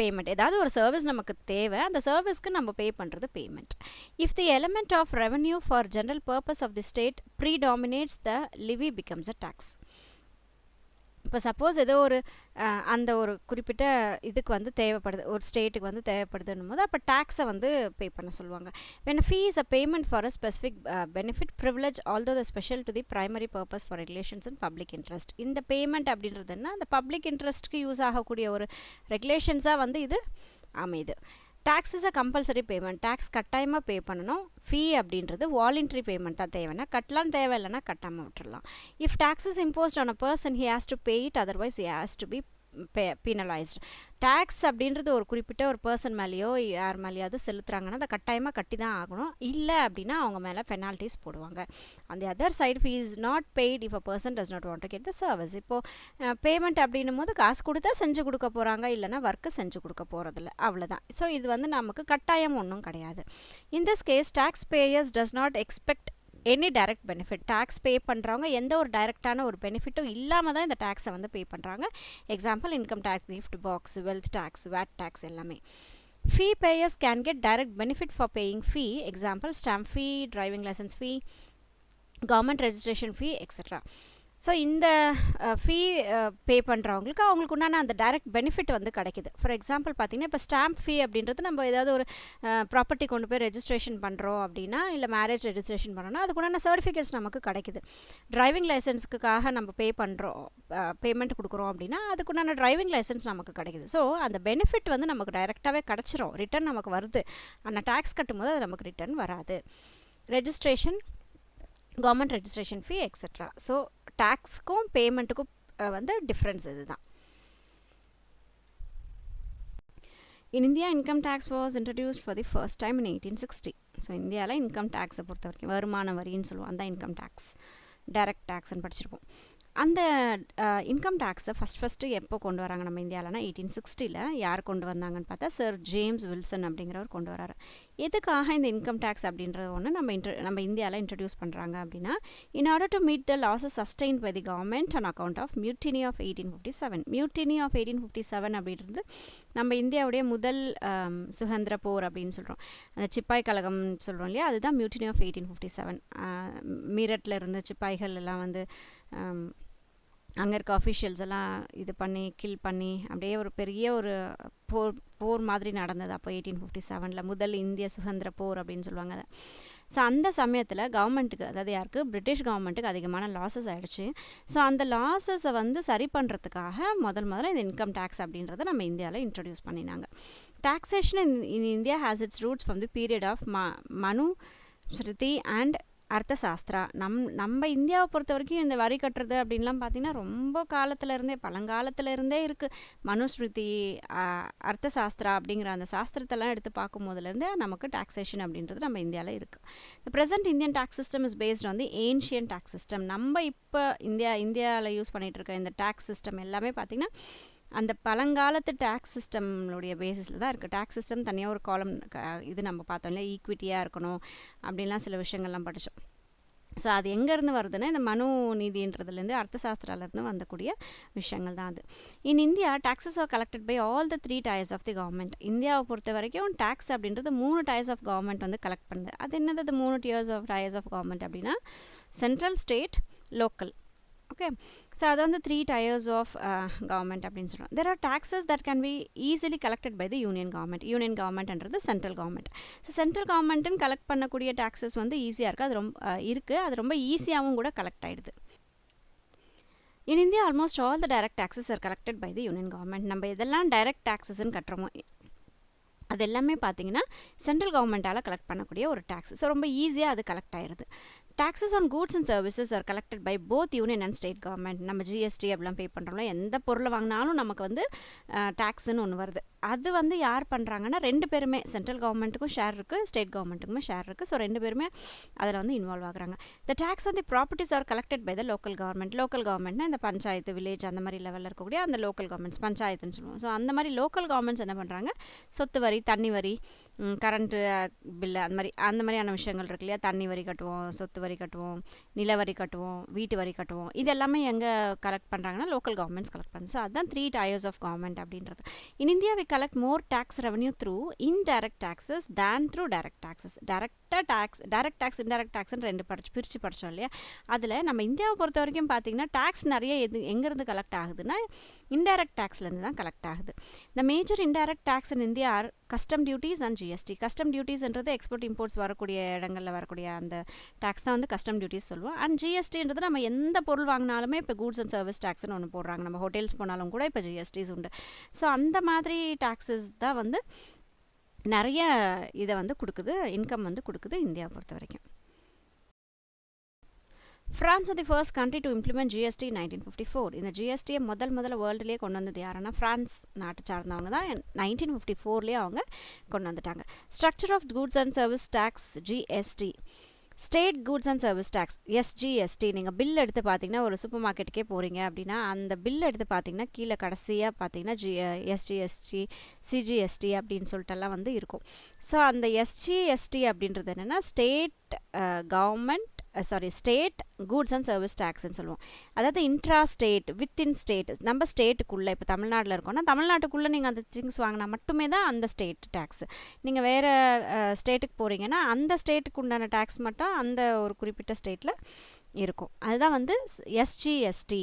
பேமெண்ட். ஏதாவது ஒரு சர்வீஸ் நமக்கு தேவை, அந்த சர்வீஸ்க்கு நம்ம பே பண்ணுறது payment. If the element of revenue for general purpose of the state predominates the levy becomes a tax. இப்போ சப்போஸ் ஏதோ ஒரு அந்த ஒரு குறிப்பிட்ட இதுக்கு வந்து தேவைப்படுது, ஒரு ஸ்டேட்டுக்கு வந்து தேவைப்படுதுன்னும் போது அப்போ டேக்ஸை வந்து பே பண்ண சொல்லுவாங்க. when a fee is a payment for a specific benefit, privilege, although the special to the primary purpose for regulations and public interest. இந்த பேமெண்ட் அப்படின்றதுன்னா அந்த பப்ளிக் இன்ட்ரெஸ்ட்க்கு யூஸ் ஆகக்கூடிய ஒரு ரெகுலேஷன்ஸாக வந்து இது அமையுது. Tax is a compulsory payment. Tax கட்டாயமாக pay பண்ணணும். ஃபீ அப்படின்றது வாலண்டரி பேமெண்ட் தான், தேவைன்னா கட்டலாம், தேவை இல்லைன்னா கட்டாமல் விட்டுடலாம். If tax is imposed on a person, he has to pay it, otherwise he has to be penalised. Tax அப்படின்றது ஒரு குறிப்பிட்ட ஒரு பர்சன் மேலேயோ யார் மேலேயாவது செலுத்துறாங்கன்னா அதை கட்டாயமாக கட்டி தான் ஆகணும், இல்லை அப்படின்னா அவங்க மேலே பெனால்ட்டிஸ் போடுவாங்க. அந்த other side fee is not paid if a person does not want to get the service. இப்போது பேமெண்ட் அப்படின்னும் போது காசு கொடுத்தா செஞ்சு கொடுக்க போகிறாங்க, இல்லைனா ஒர்க்கு செஞ்சு கொடுக்க போகிறதில்ல, அவ்வளோதான். ஸோ இது வந்து நமக்கு கட்டாயம் ஒன்றும் கிடையாது. In this case tax payers does not expect any direct benefit. Tax pay பண்ணுறவங்க எந்த ஒரு டைரக்டான ஒரு பெனிஃபிட்டும் இல்லாமல் தான் இந்த டேக்ஸை வந்து பே பண்ணுறாங்க. Example income tax, gift box, wealth tax, VAT tax எல்லாமே. Fee payers can get direct benefit for paying fee. Example stamp fee, driving licence fee, government registration fee, etcetera. So இந்த ஃபீ பே பண்ணுறவங்களுக்கு அவங்களுக்கு உண்டான அந்த direct benefit வந்து கிடைக்குது. For example பார்த்தீங்கன்னா இப்போ ஸ்டாம்ப் ஃபீ அப்படின்றது நம்ம ஏதாவது ஒரு ப்ராப்பர்ட்டி கொண்டு போய் ரெஜிஸ்ட்ரேஷன் பண்ணுறோம் அப்படின்னா, இல்லை மேரேஜ் ரெஜிஸ்ட்ரேஷன் பண்ணோன்னா அதுக்குண்டான சர்டிஃபிகேட்ஸ் நமக்கு கிடைக்குது. டிரைவிங் லைசன்ஸுக்காக நம்ம பே பண்ணுறோம், பேமெண்ட் கொடுக்குறோம் அப்படின்னா அதுக்குண்டான டிரைவிங் லைசன்ஸ் நமக்கு கிடைக்குது. ஸோ அந்த பெனிஃபிட் வந்து நமக்கு டைரெக்டாகவே கிடச்சிரும், ரிட்டர்ன் நமக்கு வருது. ஆனால் டேக்ஸ் கட்டும்போது அது நமக்கு ரிட்டர்ன் வராது. Registration, government registration fee etcetera. So டேக்ஸுக்கும் பேமெண்ட்டுக்கும் வந்து டிஃப்ரென்ஸ் இதுதான். In India, income tax was introduced for the first time in 1860. So இந்தியாவில் இன்கம் டேக்ஸை பொறுத்த வரைக்கும் வருமான வரின்னு சொல்லுவோம், அந்த இன்கம் டேக்ஸ், டைரக்ட் டேக்ஸ்ன்னு படிச்சிருப்போம். அந்த இன்கம் டேக்ஸை ஃபஸ்ட்டு எப்போ கொண்டு வராங்க நம்ம இந்தியாவில்னா 1860. யார் கொண்டு வந்தாங்கன்னு பார்த்தா சர் ஜேம்ஸ் வில்சன் அப்படிங்கிறவர் கொண்டு வராரு. எதுக்காக இந்த இன்கம் டேக்ஸ் அப்படின்றது ஒன்று நம்ம இந்தியாவில் இன்ட்ரடியூஸ் பண்ணுறாங்க அப்படின்னா, in order to meet the losses sustained by the government on account of mutiny of 1857. Mutiny of 1857 அப்படின்றது நம்ம இந்தியாவுடைய முதல் சுதந்திர போர் அப்படின்னு சொல்கிறோம், அந்த சிப்பாய் கழகம் சொல்கிறோம் இல்லையா, அதுதான் மியூட்டினி ஆஃப் 1857. மீரட்டில் இருந்த சிப்பாய்கள் எல்லாம் வந்து அங்கே இருக்க அஃபிஷியல்ஸ் எல்லாம் இது பண்ணி கில் பண்ணி அப்படியே ஒரு பெரிய ஒரு போர் மாதிரி நடந்தது அப்போ 1857 முதல் இந்திய சுதந்திர போர் அப்படின்னு சொல்லுவாங்க அதை. ஸோ அந்த சமயத்தில் கவர்மெண்ட்டுக்கு, அதாவது யாருக்கு, பிரிட்டிஷ் கவர்மெண்ட்டுக்கு அதிகமான லாஸஸ் ஆகிடுச்சு. ஸோ அந்த லாஸஸை வந்து சரி பண்ணுறதுக்காக முதல்ல இந்த இன்கம் டேக்ஸ் அப்படின்றத நம்ம இந்தியாவில் இன்ட்ரடியூஸ் பண்ணினாங்க. Taxation in India has its roots from the period of Manu Smriti and Arthashastra. நம்ம இந்தியாவை பொறுத்த வரைக்கும் இந்த வரி கட்டுறது அப்படின்லாம் பார்த்திங்கன்னா ரொம்ப பழங்காலத்தில் இருந்தே இருக்குது. மனுஸ்மிருதி, அர்த்தசாஸ்திரா அப்படிங்கிற அந்த சாஸ்திரத்தெல்லாம் எடுத்து பார்க்கும் போதுலேருந்தே நமக்கு டாக்ஸேஷன் அப்படின்றது நம்ம இந்தியாவில் இருக்குது. The present Indian tax system is based on the ancient tax system. நம்ம இப்போ இந்தியாவில் யூஸ் பண்ணிகிட்டு இருக்க இந்த டாக்ஸ் சிஸ்டம் எல்லாமே பார்த்திங்கன்னா அந்த பழங்காலத்து டேக்ஸ் சிஸ்டம்னுடைய பேசிஸில் தான் இருக்குது. டேக்ஸ் சிஸ்டம் தனியாக ஒரு காலம் இது நம்ம பார்த்தோம் இல்லையா, ஈக்விட்டியாக இருக்கணும் அப்படின்லாம் சில விஷயங்கள்லாம் படித்தோம். ஸோ அது எங்கேருந்து வருதுன்னா இந்த மனு நீதின்றதுலேருந்து அர்த்தசாஸ்திராலேருந்து வந்தக்கூடிய விஷயங்கள் தான் அது. In India taxes are collected by all the 3 tiers of the government. இந்தியாவை பொறுத்த வரைக்கும் டேக்ஸ் அப்படின்றது 3 tiers ஆஃப் கவர்மெண்ட் வந்து கலெக்ட் பண்ணுது. அது என்னது அது 3 tiers ஆஃப் கவர்மெண்ட் அப்படின்னா, central, state, local. Okay, so அது வந்து 3 tiers ஆஃப் கவர்மெண்ட் அப்படின்னு சொல்கிறோம். There are taxes that can be easily collected by the union government. Union கவர்மெண்ட்ன்றது சென்ட்ரல் கவர்மெண்ட். ஸோ சென்ட்ரல் கவர்மெண்ட்டுன்னு கலெக்ட் பண்ணக்கூடிய டாக்ஸஸ் வந்து ஈஸியாக இருக்குது, அது ரொம்ப அது ரொம்ப ஈஸியாகவும் கூட கலெக்ட் ஆகிடுது. In India almost all the direct taxes are collected by the union government. நம்ம இதெல்லாம் டைரக்ட் டாக்ஸஸ்ன்னு கட்டுறோமோ அது எல்லாமே பார்த்தீங்கன்னா சென்ட்ரல் கவர்மெண்ட்டால் கலெக்ட் பண்ணக்கூடிய ஒரு டேக்ஸ். ஸோ ரொம்ப ஈஸியாக அது கலெக்ட் ஆகிடுது. Taxes on goods and services are collected by both union and state government. நம்ம GST அப்படிலாம் பே பண்ணுறோம்ல, எந்த பொருளை வாங்கினாலும் நமக்கு வந்து டேக்ஸ்ன்னு ஒன்று வருது. அது வந்து யார் பண்ணுறாங்கன்னா ரெண்டு பேருமே, சென்ட்ரல் கவர்மெண்ட்டுக்கும் ஷேர் இருக்குது, ஸ்டேட் கவர்மெண்ட்டுக்குமே ஷேர் இருக்குது. ஸோ ரெண்டு பேருமே அதில் வந்து இன்வால்வ் ஆகுறாங்க. The tax on the properties are collected by the local government. Local கவர்மெண்ட்னா இந்த பஞ்சாயத்து, வில்லேஜ் அந்த மாதிரி லெவலில் இருக்கக்கூடிய அந்த லோக்கல் கவர்மெண்ட்ஸ், பஞ்சாயத்துன்னு சொல்லுவோம். ஸோ அந்த மாதிரி லோக்கல் கவர்மெண்ட்ஸ் என்ன பண்ணுறாங்க, சொத்து வரி, தண்ணி வரி, கரண்ட்டு பில்லு, அந்த மாதிரியான விஷயங்கள் இருக்கு இல்லையா, தண்ணி வரி கட்டுவோம், சொத்து வரி கட்டுவோம், நில வரி கட்டுவோம், வீட்டு வரி கட்டுவோம். இது எல்லாமே எங்கே கலெக்ட் பண்ணுறாங்கன்னா லோக்கல் கவர்மெண்ட்ஸ் கலெக்ட் பண்ணுது. ஸோ அதுதான் 3 tiers ஆஃப் கவர்மெண்ட் அப்படின்றது. In India we collect more tax revenue through indirect taxes than through direct taxes. Direct tax indirect டாக்ஸ்ன்னு ரெண்டு பிரித்து படித்தோம் இல்லையா. அதில் நம்ம இந்தியாவை பொறுத்த வரைக்கும் பார்த்தீங்கன்னா டேக்ஸ் நிறைய எங்கேருந்து கலெக்ட் ஆகுதுன்னா இன்டைரக்ட் டேக்ஸ்லேருந்து தான் கலெக்ட் ஆகுது. The major indirect tax in India are custom duties and GST. Custom டியூட்டிஸ்ன்றது எக்ஸ்போர்ட் இம்போர்ட்ஸ் வரக்கூடிய இடங்களில் வரக்கூடிய அந்த டேக்ஸ் தான் வந்து கஸ்டம் டியூட்டிஸ் சொல்லுவோம். அண்ட் GSTன்றது நம்ம எந்த பொருள் வாங்கினாலுமே இப்போ கூட்ஸ் அண்ட் சர்வீஸ் டேக்ஸ்னு ஒன்று போடுறாங்க. நம்ம ஹோட்டல்ஸ் போனாலும் கூட இப்போ GSTs உண்டு. ஸோ அந்த மாதிரி டேக்ஸஸ் தான் வந்து நிறைய இதை வந்து கொடுக்குது, இன்கம் வந்து கொடுக்குது இந்தியாவை பொறுத்த வரைக்கும். France was the first country to implement GST in 1954. இந்த GSTயை முதல்ல வேர்ல்டுலேயே கொண்டு வந்தது யாருன்னா ஃப்ரான்ஸ் நாட்டை சார்ந்தவங்க தான். 1954 அவங்க கொண்டு வந்துட்டாங்க. Structure of goods and service tax GST. State goods and service tax SGST. நீங்கள் பில் எடுத்து பார்த்தீங்கன்னா ஒரு சூப்பர் மார்க்கெட்டுக்கே போகிறீங்க அப்படின்னா அந்த பில் எடுத்து பார்த்தீங்கன்னா கீழே கடைசியாக பார்த்தீங்கன்னா SGST, CGST அப்படின்னு சொல்லிட்டெல்லாம் வந்து இருக்கும். ஸோ அந்த SGST அப்படின்றது என்னென்னா state state goods and service டேக்ஸ்ன்னு சொல்லுவோம். அதாவது இன்ட்ரா ஸ்டேட், வித்தின் ஸ்டேட், நம்ம ஸ்டேட்டுக்குள்ளே இப்போ தமிழ்நாட்டில் இருக்கோம்னா தமிழ்நாட்டுக்குள்ளே நீங்கள் அந்த திங்ஸ் வாங்கினா மட்டுமே தான் அந்த ஸ்டேட் டேக்ஸ். நீங்கள் வேறு ஸ்டேட்டுக்கு போகிறீங்கன்னா அந்த ஸ்டேட்டுக்கு உண்டான டேக்ஸ் மட்டும் அந்த ஒரு குறிப்பிட்ட ஸ்டேட்டில் இருக்கும். அதுதான் வந்து எஸ்ஜிஎஸ்டி.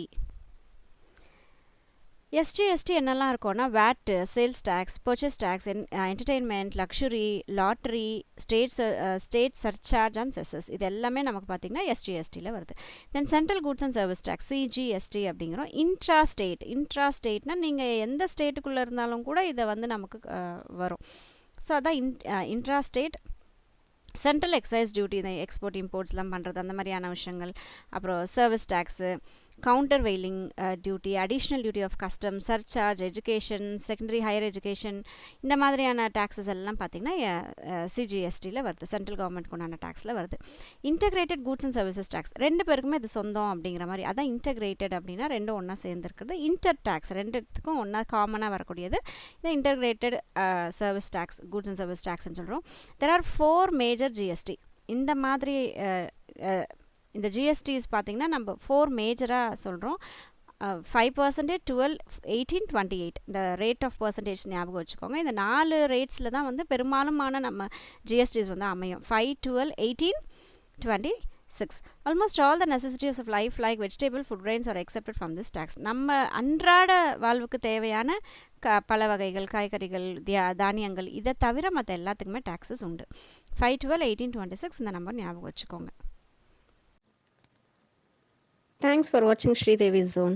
எஸ்ஜிஎஸ்டி என்னெல்லாம் இருக்கும்னா VAT, sales tax, purchase tax, entertainment, luxury, lottery, state surcharge and cesses, இது எல்லாமே நமக்கு பார்த்திங்கன்னா எஸ்ஜிஎஸ்டியில் வருது. Then central goods and service tax CGST அப்படிங்கிறோம். இன்ட்ரா நீங்கள் எந்த ஸ்டேட்டுக்குள்ளே இருந்தாலும் கூட இதை வந்து நமக்கு வரும். ஸோ அதான் intra state. Central excise duty, இந்த எக்ஸ்போர்ட் இம்போர்ட்ஸ்லாம் பண்ணுறது அந்த மாதிரியான விஷயங்கள். அப்புறம் service tax, countervailing duty, additional duty of custom, surcharge, education, secondary higher education, இந்த மாதிரியான டேக்ஸஸ் எல்லாம் பார்த்திங்கன்னா சிஜிஎஸ்டியில் வருது. சென்ட்ரல் கவர்மெண்ட்க்கு உண்டான டேக்ஸில் வருது. Integrated goods and services tax, ரெண்டு பேருக்குமே இது சொந்தம் அப்படிங்கிற மாதிரி. அதான் இன்டகிரேட்டட் அப்படின்னா ரெண்டும் ஒன்றா சேர்ந்துருக்குறது. இன்டர் டேக்ஸ் ரெண்டுத்துக்கும் ஒன்றா காமனாக வரக்கூடியது இந்த integrated service tax, goods and service டேக்ஸ்ன்னு சொல்கிறோம். There are 4 major GST. இந்த மாதிரி இந்த ஜிஎஸ்டிஸ் பார்த்திங்கன்னா நம்ம 4 மேஜராக சொல்கிறோம். 5%, 12, 18, 28 இந்த ரேட் ஆஃப் பர்சன்டேஜ் ஞாபகம் வச்சுக்கோங்க. இந்த 4 ரேட்ஸில் தான் வந்து பெரும்பாலுமான நம்ம ஜிஎஸ்டிஸ் வந்து அமையும். 5, 12, 18, 26. Almost all the necessities of life like vegetable, food grains are excepted from this tax. நம்ம அன்றாட வாழ்வுக்கு தேவையான பல வகைகள், காய்கறிகள், தானியங்கள், இதை தவிர மற்ற எல்லாத்துக்குமே டேக்ஸஸ் உண்டு. 5, 12, 18, 26 இந்த நம்பர் ஞாபகம் வச்சுக்கோங்க. Thanks for watching Sridevi's Zone.